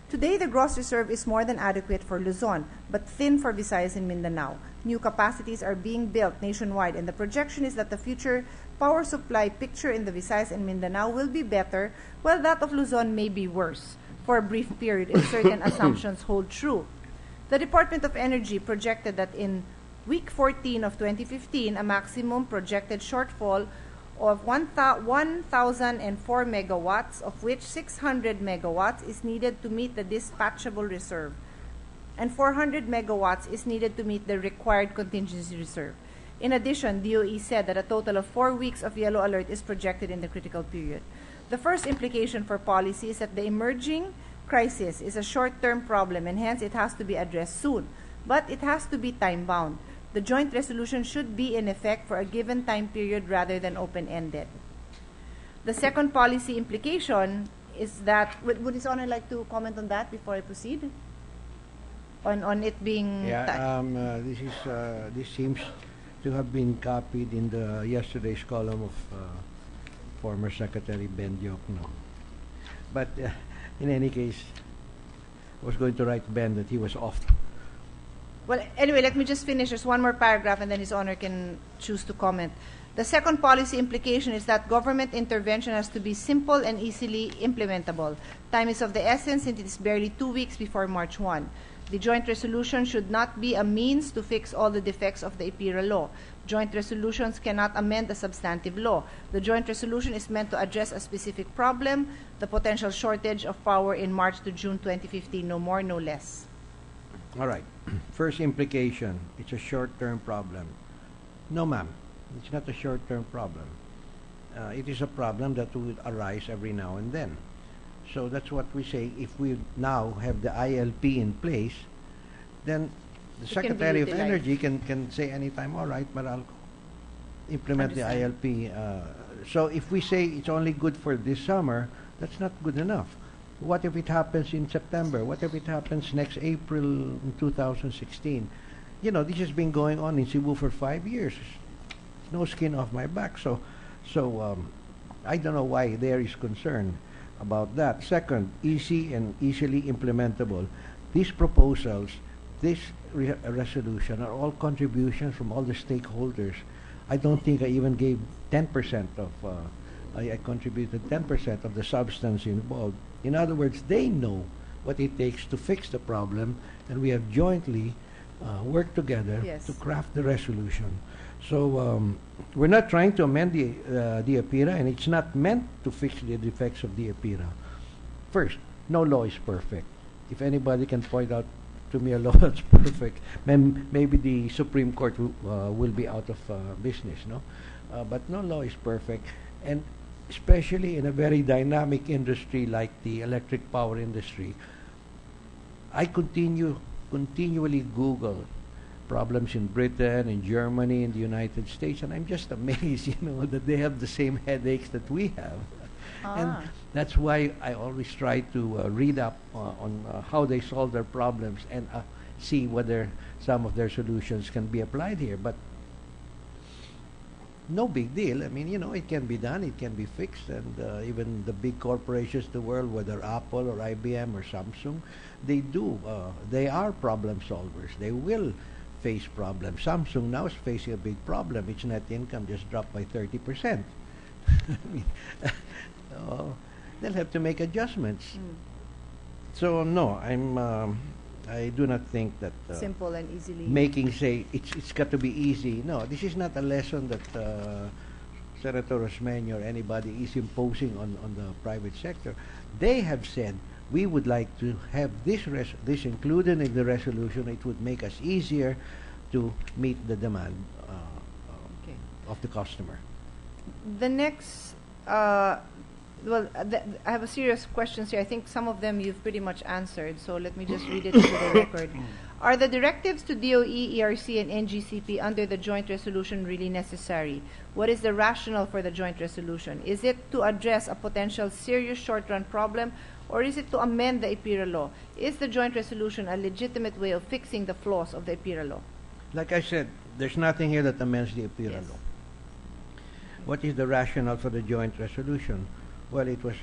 Today, the gross reserve is more than adequate for Luzon, but thin for Visayas and Mindanao. New capacities are being built nationwide, and the projection is that the future power supply picture in the Visayas and Mindanao will be better, while that of Luzon may be worse for a brief period if certain assumptions hold true. The Department of Energy projected that in week 14 of 2015, a maximum projected shortfall of 1,004 megawatts, of which 600 megawatts is needed to meet the dispatchable reserve, and 400 megawatts is needed to meet the required contingency reserve. In addition, DOE said that a total of 4 weeks of yellow alert is projected in the critical period. The first implication for policy is that the emerging crisis is a short-term problem, and hence it has to be addressed soon, but it has to be time-bound. The joint resolution should be in effect for a given time period rather than open-ended. The second policy implication is that, would His Honor like to comment on that before I proceed? On it being... This seems to have been copied in the yesterday's column of former Secretary Ben Diokno. But in any case, I was going to write Ben that he was off. Well, anyway, let me just finish. There's one more paragraph, and then His Honor can choose to comment. The second policy implication is that government intervention has to be simple and easily implementable. Time is of the essence, since it is barely 2 weeks before March 1. The joint resolution should not be a means to fix all the defects of the EPIRA law. Joint resolutions cannot amend a substantive law. The joint resolution is meant to address a specific problem, the potential shortage of power in March to June 2015, no more, no less. All right. First implication, it's a short-term problem. No, ma'am. It's not a short-term problem. It is a problem that will arise every now and then. So that's what we say. If we now have the ILP in place, then the Secretary of Energy can say anytime, all right, but I'll implement the ILP. So if we say it's only good for this summer, that's not good enough. What if it happens in September? What if it happens next April in 2016? You know, this has been going on in Cebu for 5 years. No skin off my back. So I don't know why there is concern about that. Second, easy and easily implementable. These proposals, this resolution are all contributions from all the stakeholders. I don't think I even gave 10% of, I contributed 10% of the substance involved. In other words, they know what it takes to fix the problem, and we have jointly worked together to craft the resolution. So we're not trying to amend the EPIRA, and it's not meant to fix the defects of the EPIRA. First, no law is perfect. If anybody can point out to me a law that's perfect, then maybe the Supreme Court will be out of business, no? But no law is perfect, and especially in a very dynamic industry like the electric power industry. I continually Google problems in Britain, in Germany, in the United States, and I'm just amazed, you know, that they have the same headaches that we have. And that's why I always try to read up on how they solve their problems and see whether some of their solutions can be applied here. But no big deal. I mean, you know, it can be done, it can be fixed, and even the big corporations in the world, whether Apple or IBM or Samsung, they are problem solvers. They will face problems. Samsung now is facing a big problem. Its net income just dropped by 30%. I mean, they'll have to make adjustments. So no, I do not think that simple and easily making say it's got to be easy. No, this is not a lesson that Senator Rosmeño or anybody is imposing on the private sector. They have said we would like to have this included in the resolution. It would make us easier to meet the demand of the customer. The next, well, I have a series of questions here. I think some of them you've pretty much answered, so let me just read it into the record. Are the directives to DOE, ERC, and NGCP under the joint resolution really necessary? What is the rationale for the joint resolution? Is it to address a potential serious short-run problem, or is it to amend the IPIRA law? Is the joint resolution a legitimate way of fixing the flaws of the IPIRA law? Like I said, there's nothing here that amends the IPIRA Yes. law. What is the rationale for the joint resolution? Well, it was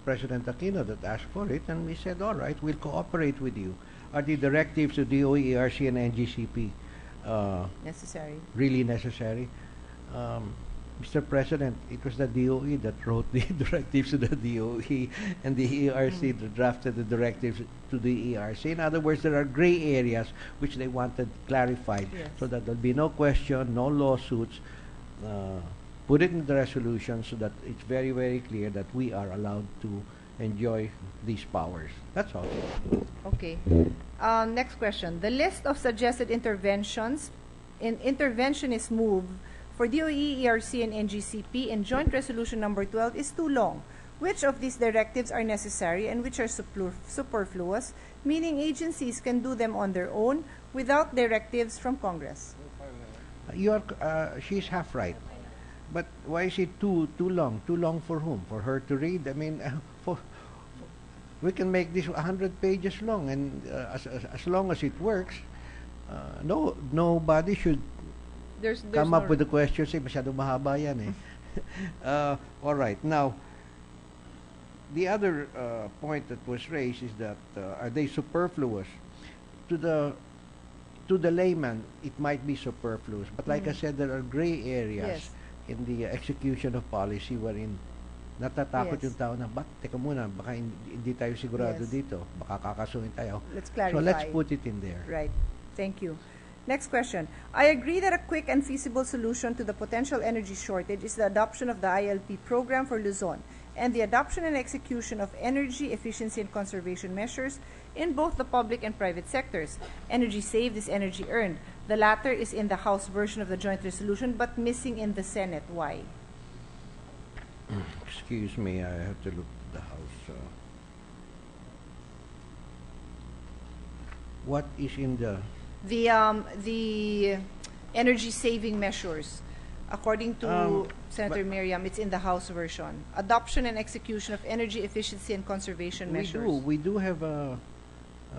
President Aquino that asked for it, and we said, all right, we'll cooperate with you. Are the directives to DOE, ERC, and NGCP Necessary. really necessary? Mr. President, it was the DOE that wrote the directives to the DOE, and the ERC that drafted the directives to the ERC. In other words, there are gray areas which they wanted clarified, Yes. so that there'll be no question, no lawsuits. Put it in the resolution so that it's very, very clear that we are allowed to enjoy these powers. That's all. Okay. Next question. The list of suggested interventions interventionist move for DOE, ERC, and NGCP in Joint Resolution Number 12 is too long. Which of these directives are necessary and which are superfluous, meaning agencies can do them on their own without directives from Congress? She's half right. But why is it too long? Too long for whom? For her to read? I mean, we can make this 100 pages long, and as long as it works, nobody should There's come no up with the question, say, masyado mahaba yan eh. All right. Now, the other point that was raised is that are they superfluous? To the layman, it might be superfluous. But like I said, there are gray areas Yes. in the execution of policy wherein natatakot Yes. yung tao na, teka muna, baka hindi tayo sigurado Yes. dito. Baka kakasuhin tayo. Let's clarify. So let's put it in there. Right. Thank you. Next question. I agree that a quick and feasible solution to the potential energy shortage is the adoption of the ILP program for Luzon and the adoption and execution of energy efficiency and conservation measures in both the public and private sectors. Energy saved is energy earned. The latter is in the House version of the joint resolution but missing in the Senate. Why? Excuse me, I have to look at the House. What is in the... The energy saving measures. According to Senator Miriam, it's in the House version. Adoption and execution of energy efficiency and conservation measures. We do have A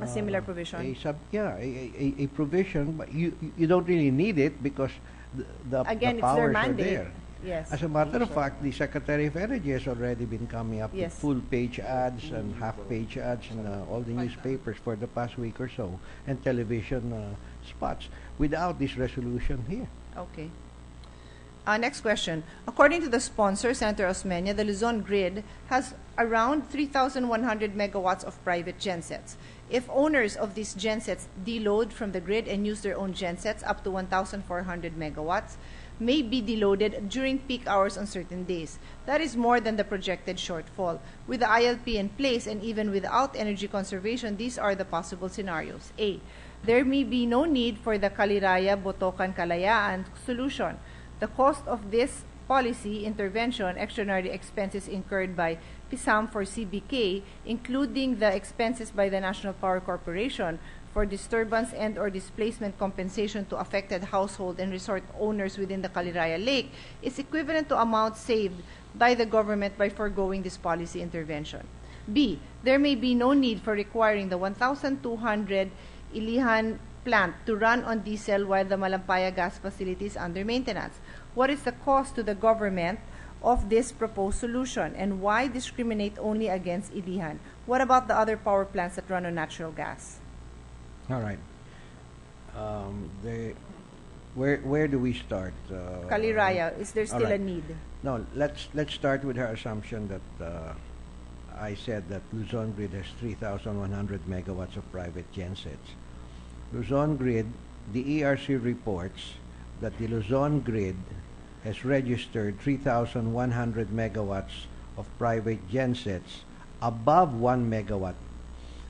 similar provision. A provision, but you don't really need it because the Again, the it's their powers are mandate. there. Yes. As a matter of fact, the Secretary of Energy has already been coming up with Yes. full-page ads and half-page ads in all the newspapers for the past week or so, and television spots, without this resolution here. Okay. Next question. According to the sponsor, Senator Osmeña, the Luzon grid has around 3,100 megawatts of private gensets. If owners of these gensets deload from the grid and use their own gensets up to 1,400 megawatts, may be deloaded during peak hours on certain days. That is more than the projected shortfall. With the ILP in place and even without energy conservation, these are the possible scenarios. A. There may be no need for the Kaliraya, Botocan, Kalayaan solution. The cost of this policy intervention, extraordinary expenses incurred by PISAM for CBK, including the expenses by the National Power Corporation for disturbance and or displacement compensation to affected household and resort owners within the Kaliraya Lake, is equivalent to amounts saved by the government by foregoing this policy intervention. B. There may be no need for requiring the 1,200 Ilihan plant to run on diesel while the Malampaya gas facility is under maintenance. What is the cost to the government of this proposed solution, and why discriminate only against Ilihan? What about the other power plants that run on natural gas? All right. Where do we start? Kaliraya, is there still all right. a need? No, let's start with her assumption that I said that Luzon Grid has 3,100 megawatts of private gensets. Luzon Grid, the ERC reports that the Luzon Grid has registered 3,100 megawatts of private gensets above 1 megawatt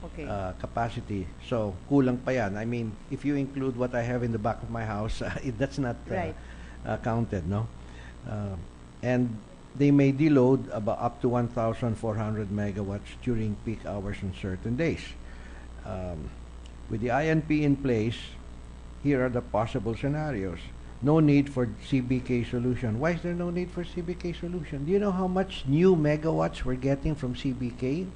Okay. capacity. So, kulang pa yan. I mean, if you include what I have in the back of my house, that's not Right. counted, no? And they may deload about up to 1,400 megawatts during peak hours on certain days. With the INP in place, here are the possible scenarios. No need for CBK solution. Why is there no need for CBK solution? Do you know how much new megawatts we're getting from CBK?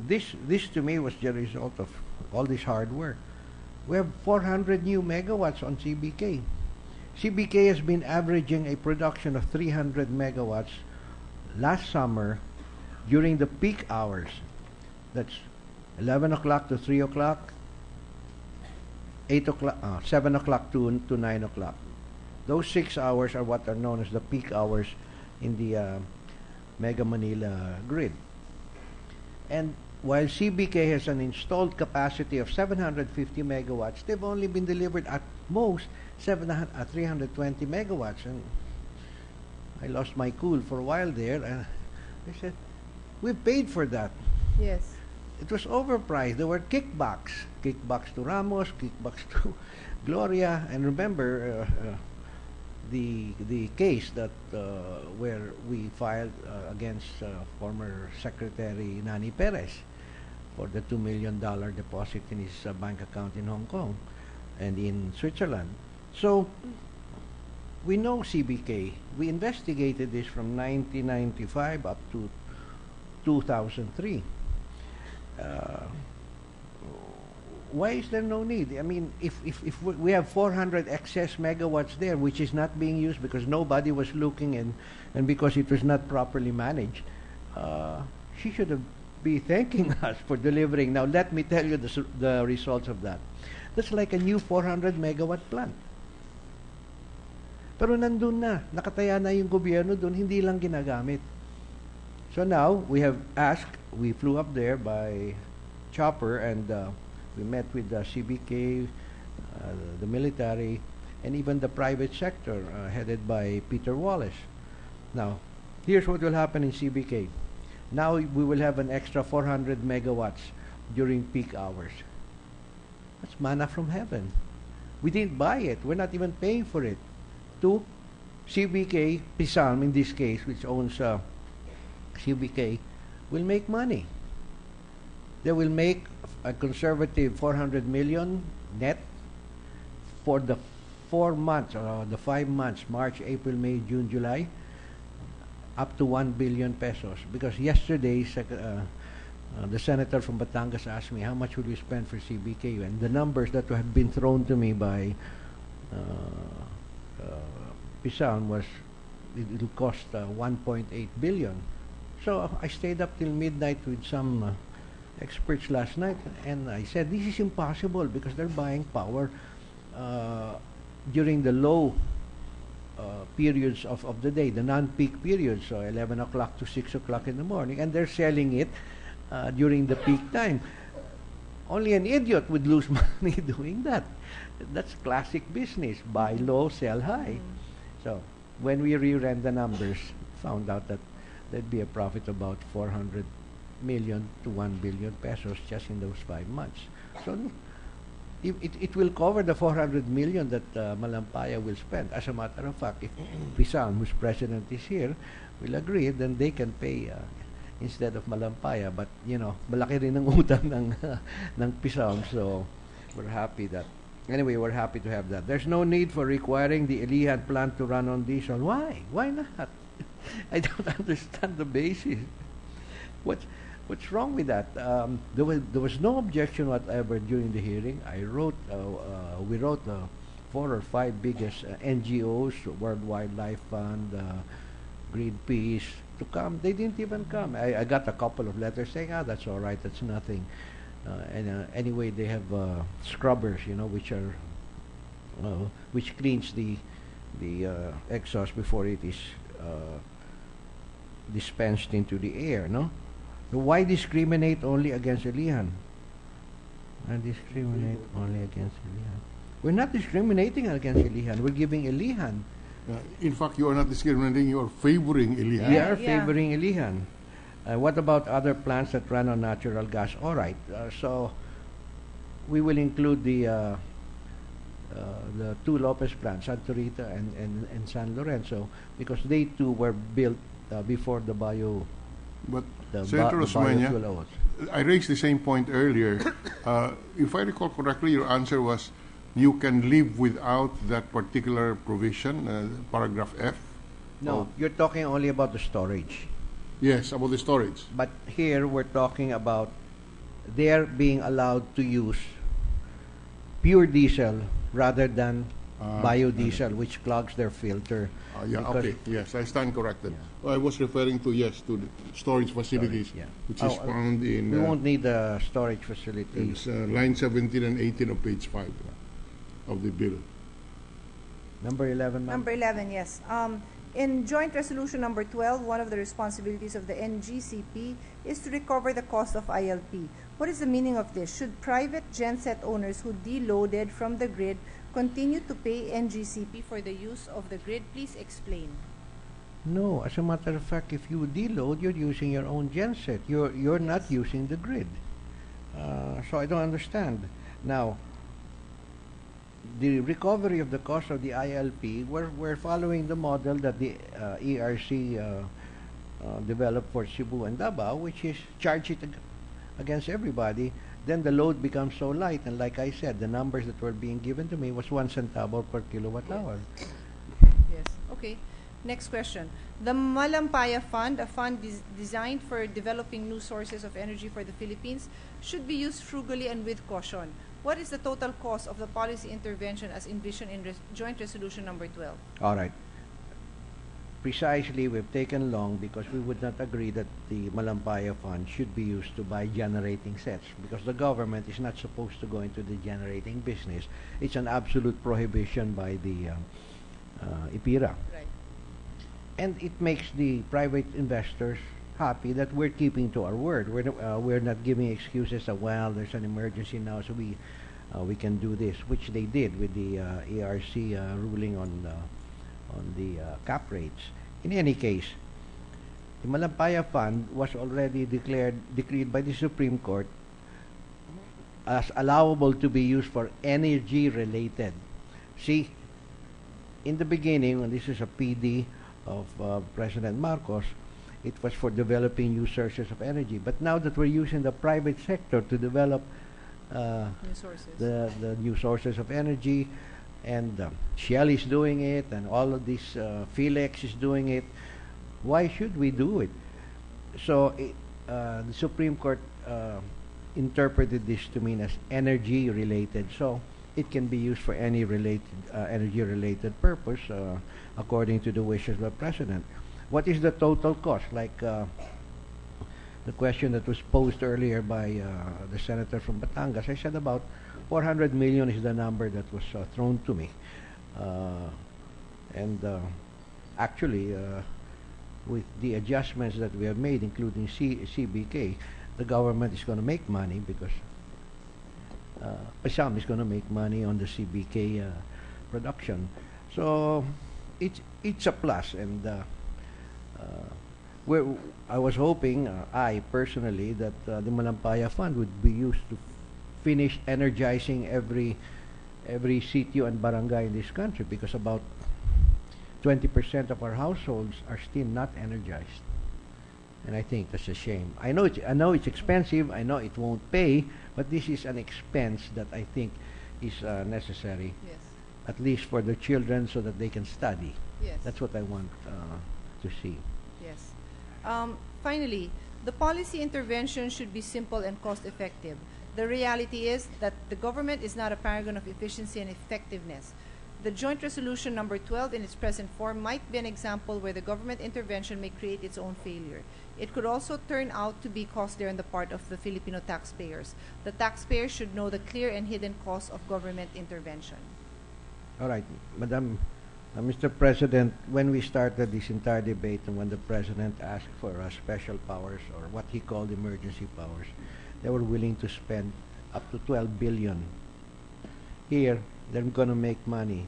This to me was the result of all this hard work. We have 400 new megawatts on CBK. CBK has been averaging a production of 300 megawatts last summer during the peak hours. That's 11 o'clock to 3 o'clock, 8 o'clock, 7 o'clock to 9 o'clock. Those 6 hours are what are known as the peak hours in the Mega Manila grid. And while CBK has an installed capacity of 750 megawatts, they've only been delivered at most 320 megawatts. And I lost my cool for a while there, and I said, we paid for that. Yes. It was overpriced. There were kickbacks to Ramos, kickbacks to Gloria, and remember the case that where we filed against former Secretary Nani Perez for the $2 million deposit in his bank account in Hong Kong and in Switzerland. So we know CBK. We investigated this from 1995 up to 2003. Why is there no need? I mean, if we have 400 excess megawatts there, which is not being used because nobody was looking and because it was not properly managed, she should have be thanking us for delivering. Now, let me tell you the results of that. That's like a new 400 megawatt plant. Pero nandun na, nakataya na yung gobyerno dun, hindi lang ginagamit. So now, we have asked, we flew up there by chopper and we met with the CBK, the military, and even the private sector headed by Peter Wallace. Now, here's what will happen in CBK. Now we will have an extra 400 megawatts during peak hours. That's manna from heaven. We didn't buy it. We're not even paying for it. To CBK, Pisalm in this case, which owns CBK, will make money. They will make a conservative 400 million net for the 4 months, or the 5 months, March, April, May, June, July, up to 1 billion pesos. Because yesterday, the senator from Batangas asked me, how much will you spend for CBK? And the numbers that have been thrown to me by Pisalm was, it'll cost 1.8 billion. So I stayed up till midnight with some experts last night, and I said, this is impossible because they're buying power during the low periods of the day, the non-peak periods, so 11 o'clock to 6 o'clock in the morning, and they're selling it during the peak time. Only an idiot would lose money doing that. That's classic business. Buy low, sell high. So when we reran the numbers, found out that there'd be a profit about 400 million to 1 billion pesos just in those 5 months. So it will cover the 400 million that Malampaya will spend. As a matter of fact, if Pisalm, whose president is here, will agree, then they can pay instead of Malampaya. But, you know, malaki rin ang utang ng Pisalm, so we're happy that. Anyway, we're happy to have that. There's no need for requiring the Ilihan plant to run on diesel. Why? Why not? I don't understand the basis. What's wrong with that? There was no objection whatever during the hearing. We wrote 4 or 5 biggest NGOs, World Wildlife Fund, Greenpeace, to come. They didn't even come. I got a couple of letters saying, that's all right, that's nothing. Anyway, they have scrubbers, you know, which cleans the exhaust before it is dispensed into the air, no? So why discriminate only against Ilihan? Why discriminate only against Ilihan? We're not discriminating against Ilihan. We're giving Ilihan. In fact, you are not discriminating, you are favoring Ilihan. We are favoring Ilihan. What about other plants that run on natural gas? All right. So we will include the 2 Lopez plants, Santa Rita and San Lorenzo, because they too were built before the But Senator Osmeña, biofuel. I raised the same point earlier. If I recall correctly, your answer was you can live without that particular provision, paragraph F. No, you're talking only about the storage. Yes, about the storage. But here we're talking about they're being allowed to use pure diesel rather than biodiesel, which clogs their filter. Yeah, because- okay. Yes, I stand corrected. Yeah. I was referring to, yes, to the storage facilities, Storage, yeah. which is found in We won't need a storage facility. it's, line 17 and 18 of page 5 of the bill. Number 11, ma'am. Number 11, yes. In Joint Resolution Number 12, one of the responsibilities of the NGCP is to recover the cost of ILP. What is the meaning of this? Should private genset owners who deloaded from the grid continue to pay NGCP for the use of the grid? Please explain. No, as a matter of fact, if you deload, you're using your own genset. You're not using the grid. So I don't understand. Now, the recovery of the cost of the ILP, we're following the model that the ERC developed for Cebu and Davao, which is charge it against everybody. Then the load becomes so light, and like I said, the numbers that were being given to me was 1 centavo per kilowatt hour. Yes. Okay. Next question. The Malampaya Fund, a fund designed for developing new sources of energy for the Philippines, should be used frugally and with caution. What is the total cost of the policy intervention as envisioned in Joint Resolution Number 12? All right. Precisely, we've taken long because we would not agree that the Malampaya Fund should be used to buy generating sets, because the government is not supposed to go into the generating business. It's an absolute prohibition by the IPIRA. Right. And it makes the private investors happy that we're keeping to our word. We're not giving excuses that, well, there's an emergency now, so we can do this, which they did with the ARC ruling on the cap rates. In any case, the Malampaya Fund was already decreed by the Supreme Court as allowable to be used for energy related. See, in the beginning, when this is a PD of President Marcos, it was for developing new sources of energy. But now that we're using the private sector to develop New sources. the new sources of energy, and Shell is doing it, and all of this, Philex is doing it, why should we do it? So the Supreme Court interpreted this to mean as energy related. So it can be used for any energy related purpose according to the wishes of the President. What is the total cost? Like the question that was posed earlier by the senator from Batangas, I said about 400 million is the number that was thrown to me. Actually, with the adjustments that we have made, including CBK, the government is going to make money because PASAM is going to make money on the CBK production. So it's a plus, and I was hoping, I personally, that the Malampaya Fund would be used to finish energizing every sitio and barangay in this country, because about 20% of our households are still not energized, and I think that's a shame. I know it's expensive. I know it won't pay, but this is an expense that I think is necessary, Yes. at least for the children, so that they can study. Yes. That's what I want to see. Yes. Finally, the policy intervention should be simple and cost-effective. The reality is that the government is not a paragon of efficiency and effectiveness. The Joint Resolution Number 12 in its present form might be an example where the government intervention may create its own failure. It could also turn out to be costlier on the part of the Filipino taxpayers. The taxpayers should know the clear and hidden costs of government intervention. All right, Madam, Mr. President, when we started this entire debate and when the President asked for special powers, or what he called emergency powers, they were willing to spend up to 12 billion. Here, they're going to make money.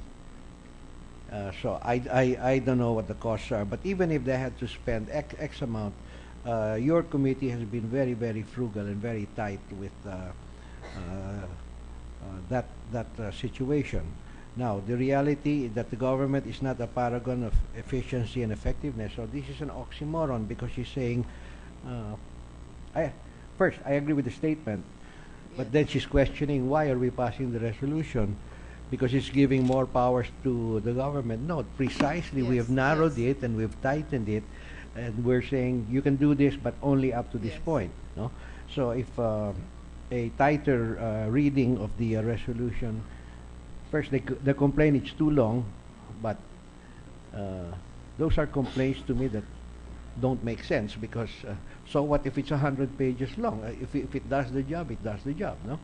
So I don't know what the costs are, but even if they had to spend X amount, your committee has been very, very frugal and very tight with that situation. Now, the reality is that the government is not a paragon of efficiency and effectiveness. So this is an oxymoron, because she's saying, first, I agree with the statement, but then she's questioning why are we passing the resolution? Because it's giving more powers to the government. No, precisely, we have Yes, narrowed yes. it and we've tightened it, and we're saying you can do this, but only up to this Yes. point. No, so if a tighter reading of the resolution, first the complaint it's too long, but those are complaints to me that don't make sense because so what if it's 100 pages long? If it does the job, it does the job. No.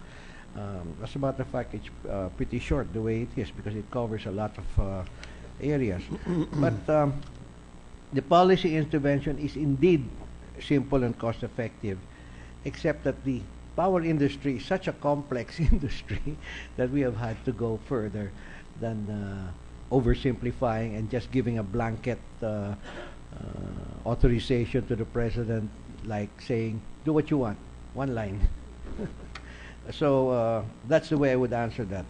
As a matter of fact, it's pretty short the way it is because it covers a lot of areas. But the policy intervention is indeed simple and cost effective, except that the power industry is such a complex industry that we have had to go further than oversimplifying and just giving a blanket authorization to the president, like saying, do what you want, one line. So that's the way I would answer that.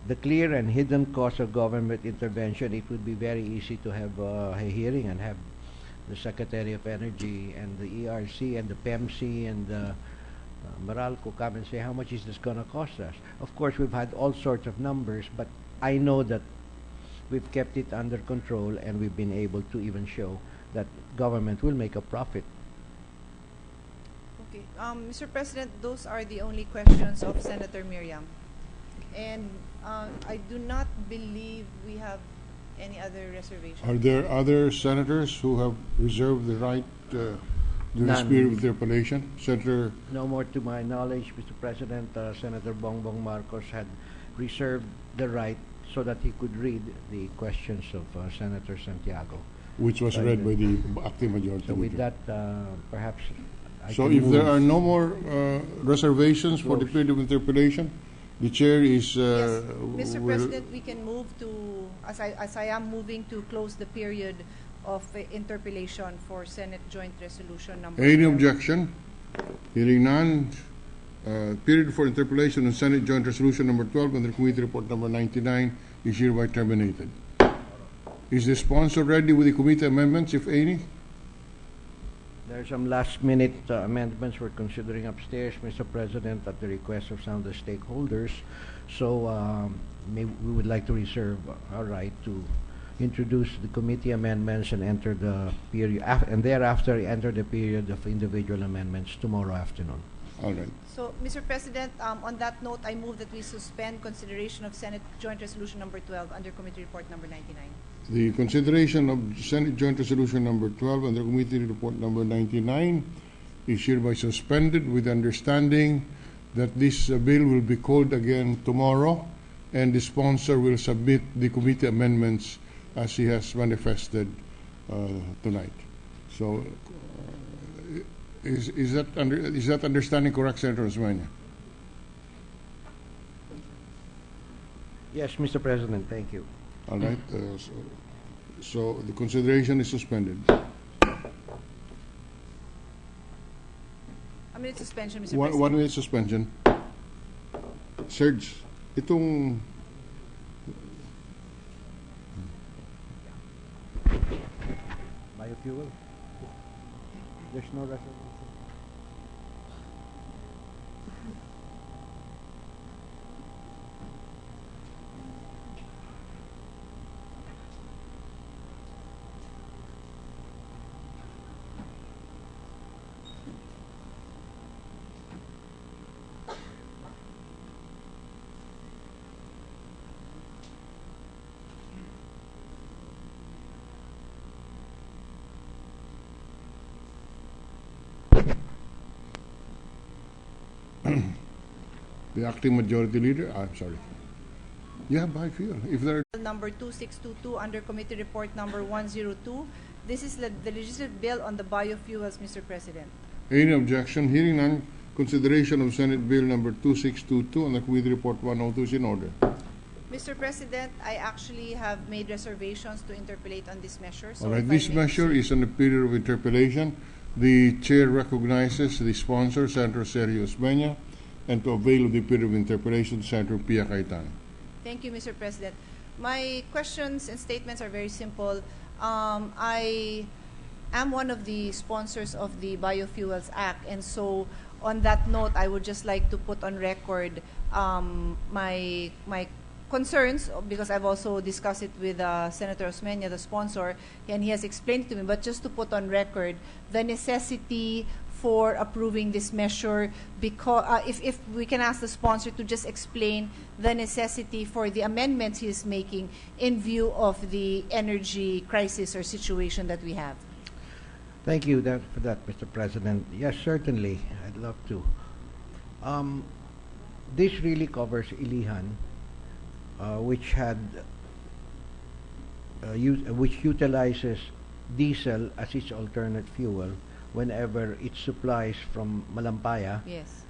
The clear and hidden cost of government intervention, it would be very easy to have a hearing and have the Secretary of Energy and the ERC and the PEMC and Meralco come and say, how much is this going to cost us? Of course, we've had all sorts of numbers, but I know that we've kept it under control and we've been able to even show that government will make a profit. Okay. Mr. President, those are the only questions of Senator Miriam. And I do not believe we have any other reservations. Are there other senators who have reserved the right during the None. spirit of interpellation? Senator, No more to my knowledge, Mr. President, Senator Bongbong Marcos had reserved the right so that he could read the questions of Senator Santiago. which was Right. read by the acting majority So with leader. that, perhaps I So can if there move. are no more reservations for the Close. period of interpellation, the chair is Yes, Mr. will- President, we can move to, as I am moving to close the period of interpellation for Senate Joint Resolution number Any 12. objection? Hearing none. Period for interpellation on Senate Joint Resolution number 12 under Committee Report number 99 is hereby terminated. Is the sponsor ready with the committee amendments, if any? There are some last-minute amendments we're considering upstairs, Mr. President, at the request of some of the stakeholders. So we would like to reserve our right to introduce the committee amendments and enter the period, and thereafter enter the period of individual amendments tomorrow afternoon. All right. So, Mr. President, on that note, I move that we suspend consideration of Senate Joint Resolution number 12 under Committee Report number 99. The consideration of Senate Joint Resolution number 12 under Committee Report number 99 is hereby suspended with understanding that this bill will be called again tomorrow and the sponsor will submit the committee amendments as he has manifested tonight. So is that understanding correct, Senator Osmeña? Yes, Mr. President, thank you. All right. So the consideration is suspended. A minute suspension, Mr. One President. minute suspension. Serge, itong Biofuel? There's no reservation. the acting majority leader. I'm sorry. Yeah, biofuel. If there Number 2622 under Committee Report number 102. This is the legislative bill on the biofuels, Mr. President. any objection, hearing none, consideration of Senate Bill number 2622 on the Committee Report 102 is in order. Mr. President, I actually have made reservations to interpolate on this measure. So All right, if I this may measure proceed. is on the period of interpellation. The chair recognizes the sponsor, Senator Sergio Osmeña, and to avail of the period of interpellation, Senator Pia Cayetano. Thank you, Mr. President. My questions and statements are very simple. I am one of the sponsors of the Biofuels Act, and so on that note, I would just like to put on record my concerns, because I've also discussed it with Senator Osmeña, the sponsor, and he has explained it to me. But just to put on record the necessity for approving this measure, because if we can ask the sponsor to just explain the necessity for the amendments he is making in view of the energy crisis or situation that we have. Thank you for that, Mr. President. Yes, certainly. I'd love to. This really covers Ilihan, which utilizes diesel as its alternate fuel whenever its supplies from Malampaya Yes.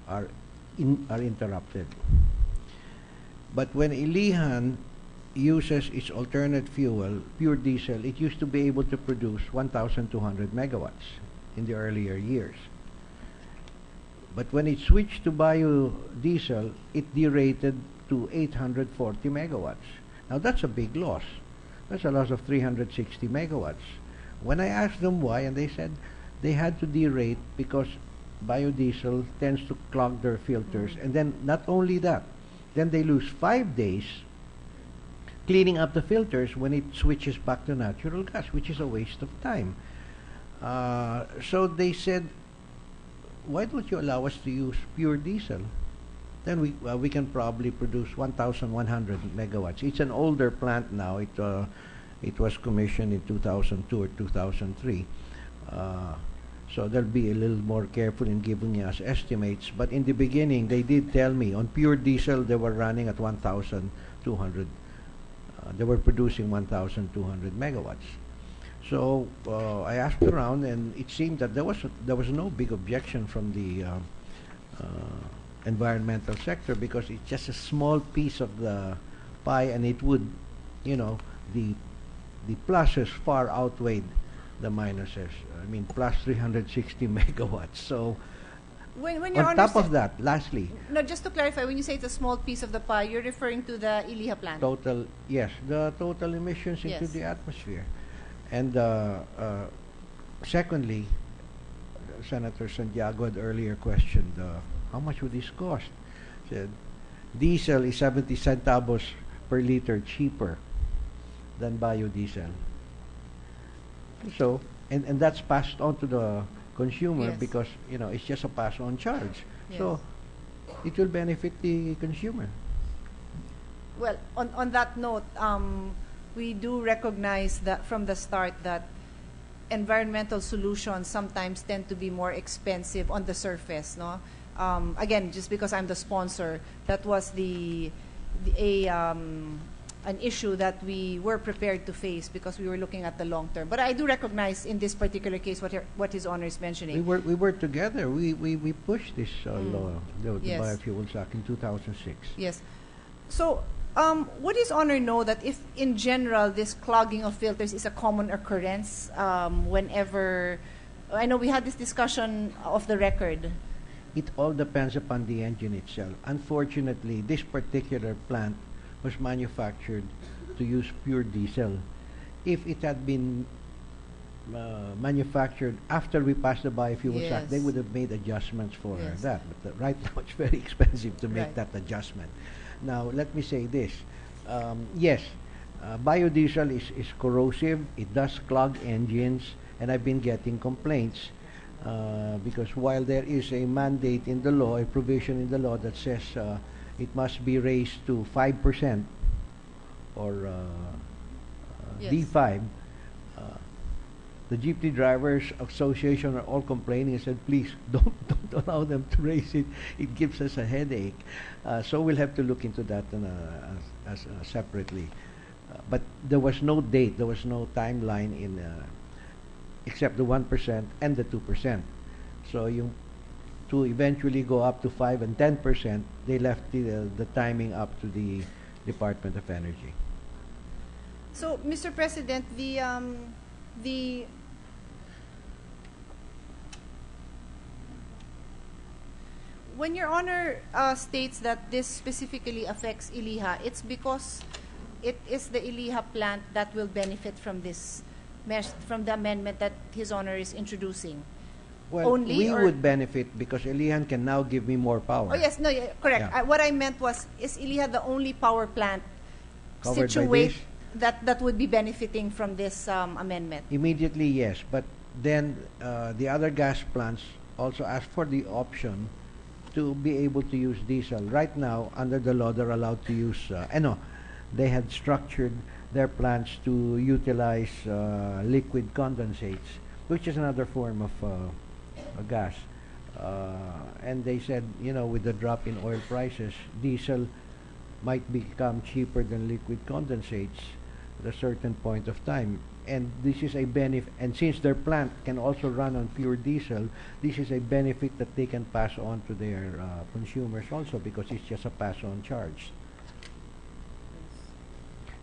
are interrupted. But when Ilihan uses its alternate fuel, pure diesel, it used to be able to produce 1,200 megawatts in the earlier years. But when it switched to biodiesel, it derated to 840 megawatts. Now that's a big loss. That's a loss of 360 megawatts. When I asked them why, and they said they had to derate because biodiesel tends to clog their filters. And then not only that, then they lose 5 days cleaning up the filters when it switches back to natural gas, which is a waste of time. So they said, why don't you allow us to use pure diesel? Then we can probably produce 1,100 megawatts. It's an older plant now. It was commissioned in 2002 or 2003. So they'll be a little more careful in giving us estimates. But in the beginning, they did tell me on pure diesel they were running at 1,200. They were producing 1,200 megawatts. So I asked around, and it seemed that there was no big objection from the environmental sector, because it's just a small piece of the pie, and it would, the pluses far outweighed the minuses. I mean, plus 360 megawatts. So When on top of that, lastly, no, just to clarify, when you say it's a small piece of the pie, you're referring to the Iliha plant. the total emissions into Yes. the atmosphere. And secondly, Senator Santiago had earlier questioned how much would this cost. Said diesel is 70 centavos per liter cheaper than biodiesel. So, and that's passed on to the consumer, Yes. because it's just a pass-on charge. Yes. So it will benefit the consumer. Well, on that note, we do recognize that from the start that environmental solutions sometimes tend to be more expensive on the surface, no? Again, just because I'm the sponsor, that was an issue that we were prepared to face because we were looking at the long term. But I do recognize in this particular case what His Honor is mentioning. We were together. We pushed this law, the Yes. Biofuels Act in 2006. Yes. So, would His Honor know that if, in general, this clogging of filters is a common occurrence whenever... I know we had this discussion off the record. It all depends upon the engine itself. Unfortunately, this particular plant was manufactured to use pure diesel. If it had been manufactured after we passed the Biofuels Act, they Yes. would have made adjustments for Yes. that. But right now, it's very expensive to make Right. that adjustment. Now, let me say this. Yes, biodiesel is corrosive. It does clog engines, and I've been getting complaints because while there is a mandate in the law, a provision in the law that says it must be raised to 5% or Yes. D5, the Jeepney Drivers Association are all complaining and said, please don't allow them to raise it. It gives us a headache. So we'll have to look into that separately. But there was no date, there was no timeline in except the 1% and the 2%. So to eventually go up to 5 and 10%, they left the timing up to the Department of Energy. So, Mr. President, when Your Honor states that this specifically affects Iliha, it's because it is the Iliha plant that will benefit from this from the amendment that His Honor is introducing? Well, Only, we or- would benefit because Elihan can now give me more power. Oh yes, no, yeah, correct. Yeah. What I meant was, is Iliha the only power plant Covered by situate this? that would be benefiting from this amendment? Immediately, yes. But then the other gas plants also ask for the option to be able to use diesel. Right now, under the law, they're allowed to use, they had structured their plants to utilize liquid condensates, which is another form of gas. And they said, with the drop in oil prices, diesel might become cheaper than liquid condensates at a certain point of time. And this is a benefit. And since their plant can also run on pure diesel, this is a benefit that they can pass on to their consumers also, because it's just a pass-on charge.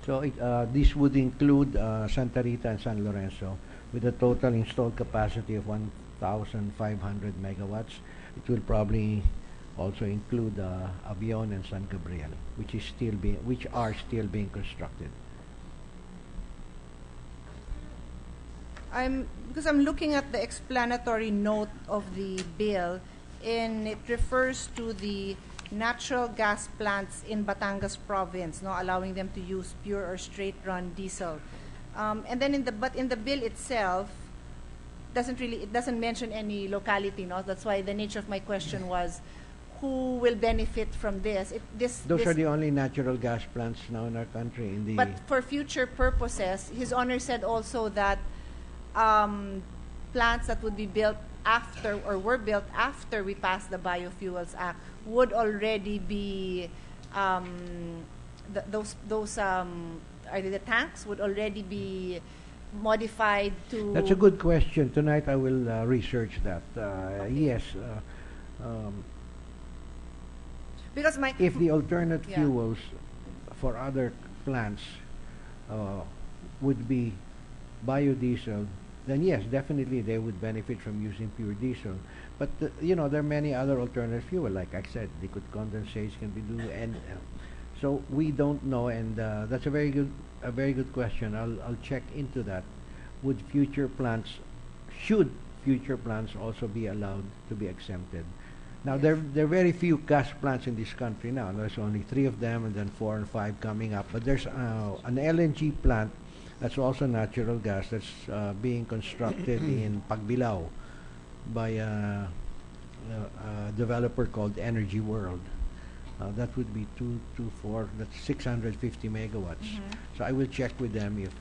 So this would include Santa Rita and San Lorenzo with a total installed capacity of 1,500 megawatts. It will probably also include Avion and San Gabriel, which are still being constructed. Because I'm looking at the explanatory note of the bill, and it refers to the natural gas plants in Batangas province, no, allowing them to use pure or straight run diesel. And then in the bill itself, it doesn't mention any locality, no. That's why the nature of my question was, who will benefit from this? Those are the only natural gas plants now in our country. But for future purposes, His Honor said also that plants that would be built after, or were built after we passed the Biofuels Act, would already be are the tanks would already be modified to. That's a good question. Tonight I will research that. Yes. Because if the alternate Yeah. fuels for other plants would be biodiesel, then yes, definitely they would benefit from using pure diesel. But there are many other alternative fuel, like I said, liquid condensates can be do, and so we don't know. And that's a very good question. I'll check into that. Should future plants also be allowed to be exempted? Now there are very few gas plants in this country now. There's only 3 of them, and then 4 and 5 coming up. But there's an LNG plant that's also natural gas that's being constructed in Pagbilao by a developer called Energy World. That would be 4, that's 650 megawatts. So I will check with them if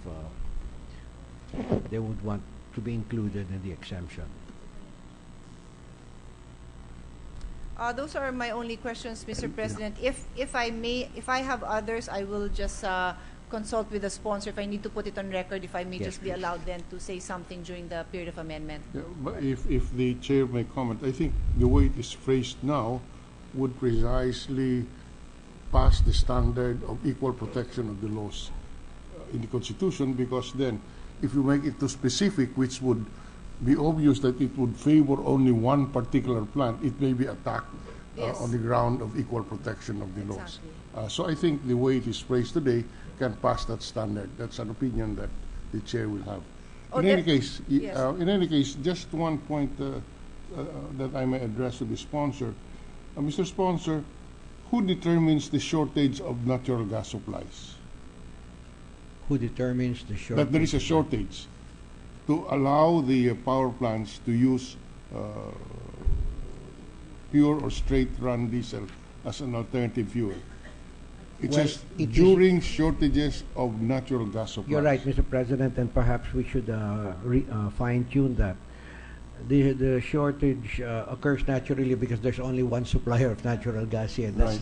they would want to be included in the exemption. Those are my only questions, Mr. President. If I have others, I will just consult with the sponsor if I need to put it on record, if I may Yes, just be please. allowed then to say something during the period of amendment. Yeah, but if the chair may comment, I think the way it is phrased now would precisely pass the standard of equal protection of the laws in the Constitution, because then if you make it too specific, which would be obvious that it would favor only one particular plant, it may be attacked Yes. on the ground of equal protection of the laws. Exactly. So I think the way it is phrased today can pass that standard. That's an opinion that the chair will have. Oh, In any that- case, yes. in any case, just one point that I may address to the sponsor. Mr. Sponsor, who determines the shortage of natural gas supplies? Who determines the shortage? That there is a shortage to allow the power plants to use pure or straight run diesel as an alternative fuel. It Well, says it is- during shortages of natural gas supplies. You're right, Mr. President, and perhaps we should fine-tune that. The shortage occurs naturally because there's only one supplier of natural gas here. That's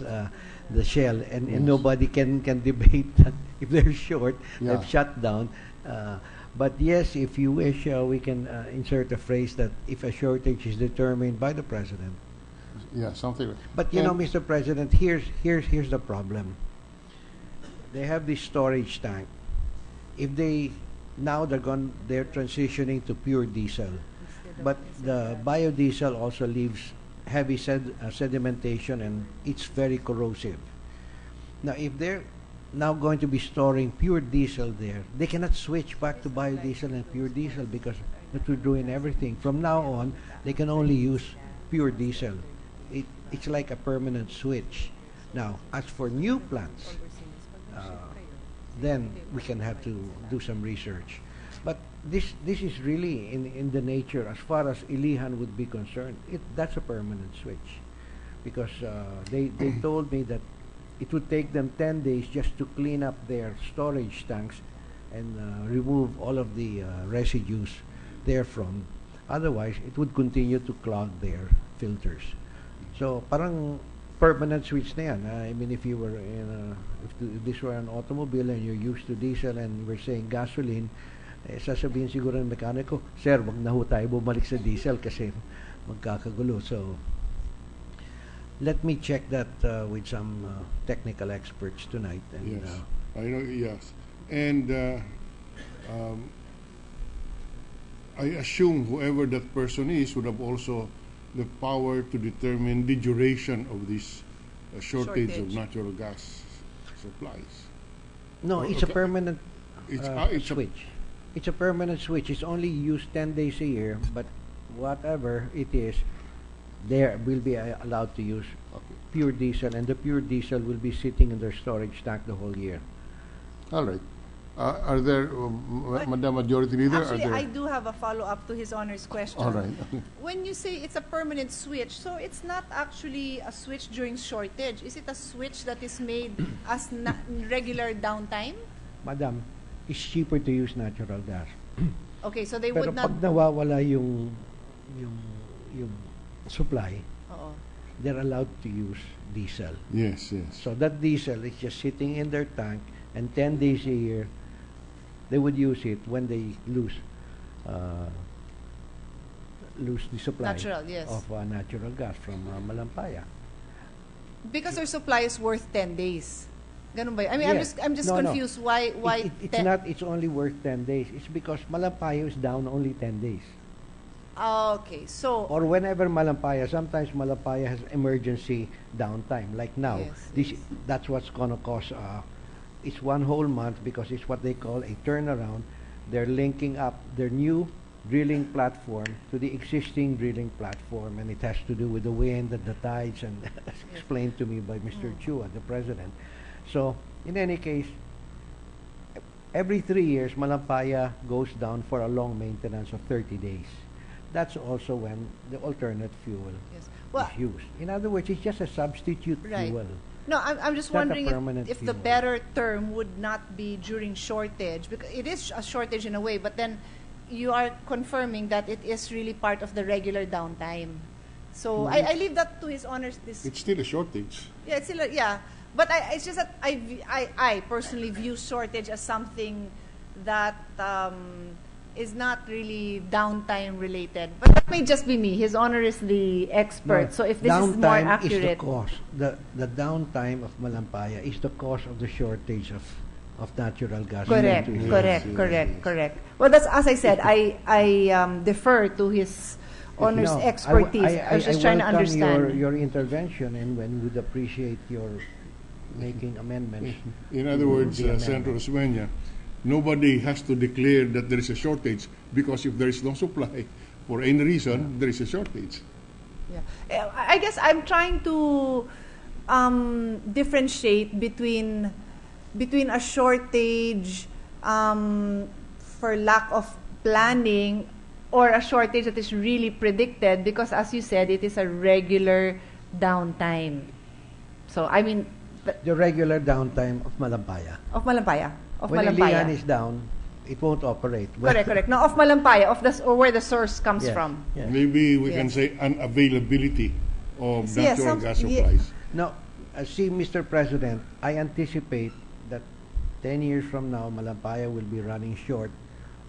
the Shell, and Yes. nobody can debate that if they're short, Yeah. they've shut down. But yes, if you wish, we can insert a phrase that if a shortage is determined by the President. Yeah, something like But Mr. President, here's the problem. They have this storage tank. If they're transitioning to pure diesel, but the biodiesel also leaves heavy sedimentation, and it's very corrosive. Now, if they're now going to be storing pure diesel there. They cannot switch back to biodiesel and pure diesel because that will ruin everything. From now on, they can only use pure diesel. It's like a permanent switch. Now, as for new plants, then we can have to do some research. But this is really in the nature, as far as Ilihan would be concerned, that's a permanent switch. Because they told me that it would take them 10 days just to clean up their storage tanks and remove all of the residues therefrom. Otherwise, it would continue to clog their filters. So, parang permanent switch na yan. I mean, if you were if this were an automobile and you're used to diesel and we're saying gasoline, sasabihin siguro ng mekaniko, sir, wag na ho tayo bumalik sa diesel kasi magkakagulo. So, let me check that with some technical experts tonight. And, Yes, I know. Yes, and I assume whoever that person is would have also the power to determine the duration of this shortage of natural gas supplies. no, it's a Okay. permanent It's a- switch. It's a permanent switch. It's only used 10 days a year, but whatever it is, they will be allowed to use pure diesel, and the pure diesel will be sitting in their storage tank the whole year. All right. Are there, Madam Majority Leader? Actually, are there? I do have a follow-up to His Honor's question. All right. When you say it's a permanent switch, so it's not actually a switch during shortage. Is it a switch that is made as regular downtime? Madam, it's cheaper to use natural gas. Okay, so they Pero would not... pag nawawala yung supply, Oo. they're allowed to use diesel. Yes, yes. So that diesel is just sitting in their tank, and 10 days a year, they would use it when they lose the supply Natural, yes. of natural gas from Malampaya. Because their supply is worth 10 days. Ganun ba yun? I mean, Yes. I'm just No, no. confused. Why It's only worth 10 days. It's because Malampaya is down only 10 days. Okay, so... Or whenever Malampaya, sometimes Malampaya has emergency downtime. Like now, Yes, that's what's going to cause, it's one whole month because it's what they call a turnaround. They're linking up their new drilling platform to the existing drilling platform, and it has to do with the wind and the tides, and as explained to me by Mr. Chua, the president. So, in any case, every 3 years, Malampaya goes down for a long maintenance of 30 days. That's also when the alternate fuel Yes. Well, is used. In other words, it's just a substitute Right. fuel. no, I'm just It's not a wondering permanent if the fuel. better term would not be during shortage, because it is a shortage in a way, but then you are confirming that it is really part of the regular downtime. So I leave that to His Honor's It's still a shortage. Yeah, it's still but it's just that I personally view shortage as something that is not really downtime related. But that may just be me. His Honor is the expert. No, So if this is more downtime accurate, is the cause. The downtime of Malampaya is the cause of the shortage of natural gas. correct, Into- correct. Well, that's as I said. I defer to His Honor's No, expertise. I was just trying to welcome understand. your intervention, and would appreciate your making amendments. In other words, The Senator amendment. Osmeña, nobody has to declare that there is a shortage, because if there is no supply, for any reason, there is a shortage. Yeah. I guess I'm trying to differentiate between a shortage for lack of planning or a shortage that is really predicted, because as you said, it is a regular downtime. So I mean, The regular downtime of Malampaya. of Malampaya. When Ilian is down, it won't operate. Correct. No, of Malampaya, or where the source comes Yes. from. Yes. Maybe we can Yes. say unavailability of Yes, natural gas yeah. supplies. Now, see, Mr. President, I anticipate that 10 years from now, Malampaya will be running short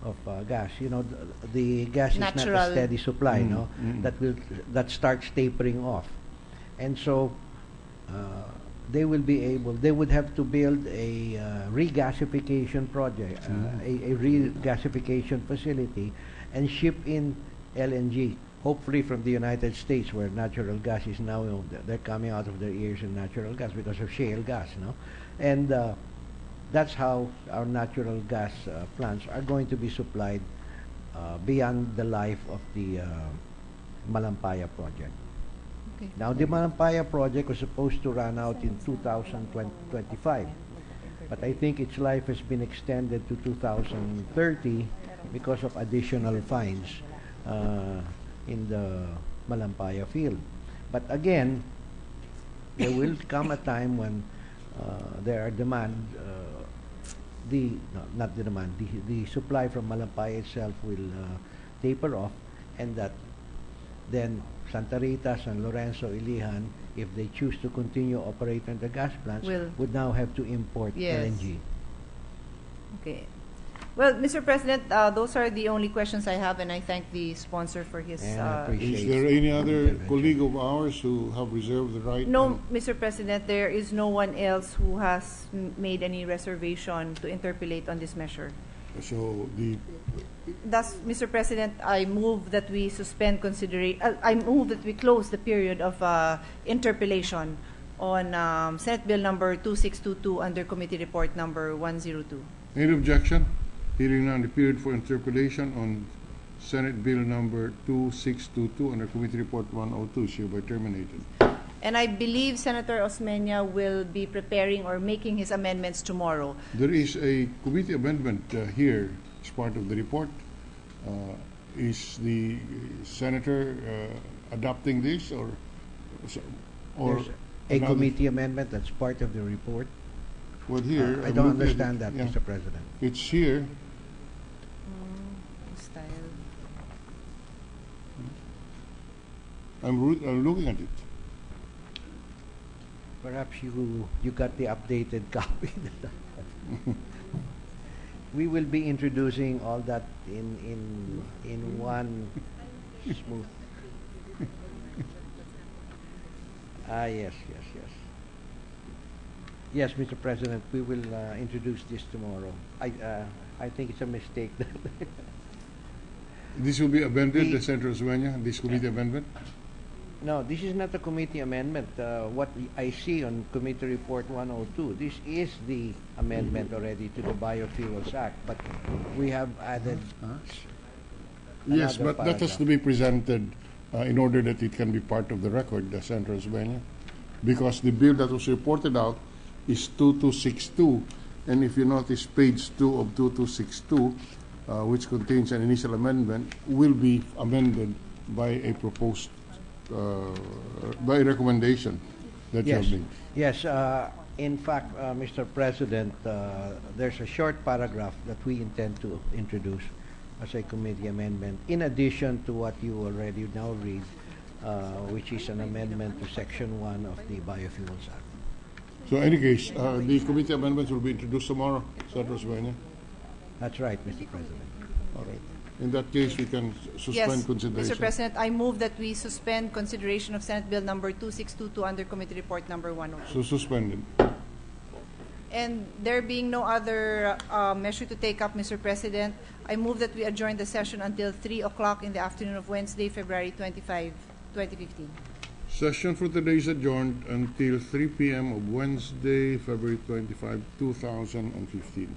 of gas. You know, the gas is not Natural. a steady supply, no? That starts tapering off. And so, they would have to build a regasification project, a regasification facility, and ship in LNG, hopefully from the United States, where natural gas is now, they're coming out of their ears in natural gas because of shale gas, no? And that's how our natural gas plants are going to be supplied beyond the life of the Malampaya project. Okay. Now, the Malampaya project was supposed to run out in 2025, but I think its life has been extended to 2030 because of additional fines in the Malampaya field. But again, there will come a time when there are the supply from Malampaya itself will taper off, and that then Santa Rita, San Lorenzo, Ilijan, if they choose to continue operating the gas plants, would now have to import Yes. LNG. Okay. Well, Mr. President, those are the only questions I have, and I thank the sponsor for his. And I appreciate Is there any other intervention. colleague of ours who have reserved the right? No, Mr. President, there is no one else who has made any reservation to interpellate on this measure. So Thus, Mr. President, I move that we suspend consideration. I move that we close the period of interpellation on Senate Bill number 2622 under Committee Report number 102. any objection? Hearing none, the period for interpellation on Senate Bill number 2622 under Committee Report 102 is hereby terminated. And I believe Senator Osmeña will be preparing or making his amendments tomorrow. There is a committee amendment here as part of the report. Is the senator adopting this or There's a another- committee amendment that's part of the report. Well, here I I'm don't looking at understand that, yeah. Mr. President. It's here. Style. I'm looking at it. Perhaps you got the updated copy. We will be introducing all that in one smooth. Yes. Yes, Mr. President, we will introduce this tomorrow. I think it's a mistake. This will be amended, The- Senator Osmeña, this committee amendment? No, this is not a committee amendment. What I see on Committee Report 102, this is the amendment already to the Biofuels Act, but we have added Yes, another but that has paragraph. to be presented in order that it can be part of the record, Senator Osmeña, because the bill that was reported out is 2262, and if you notice page 2 of 2262, which contains an initial amendment, will be amended by a proposed, by a recommendation that you have made. Yes. In fact, Mr. President, there's a short paragraph that we intend to introduce as a committee amendment, in addition to what you already now read, which is an amendment to Section 1 of the Biofuels Act. So in any case, the committee amendments will be introduced tomorrow, Senator Osmeña. That's right, Mr. President. All right. In that case, we can suspend Yes, consideration. Mr. President, I move that we suspend consideration of Senate Bill number 2622 under Committee Report number 102. So suspended. And there being no other measure to take up, Mr. President, I move that we adjourn the session until 3 o'clock in the afternoon of Wednesday, February 25, 2015. Session for today is adjourned until 3 p.m. of Wednesday, February 25, 2015.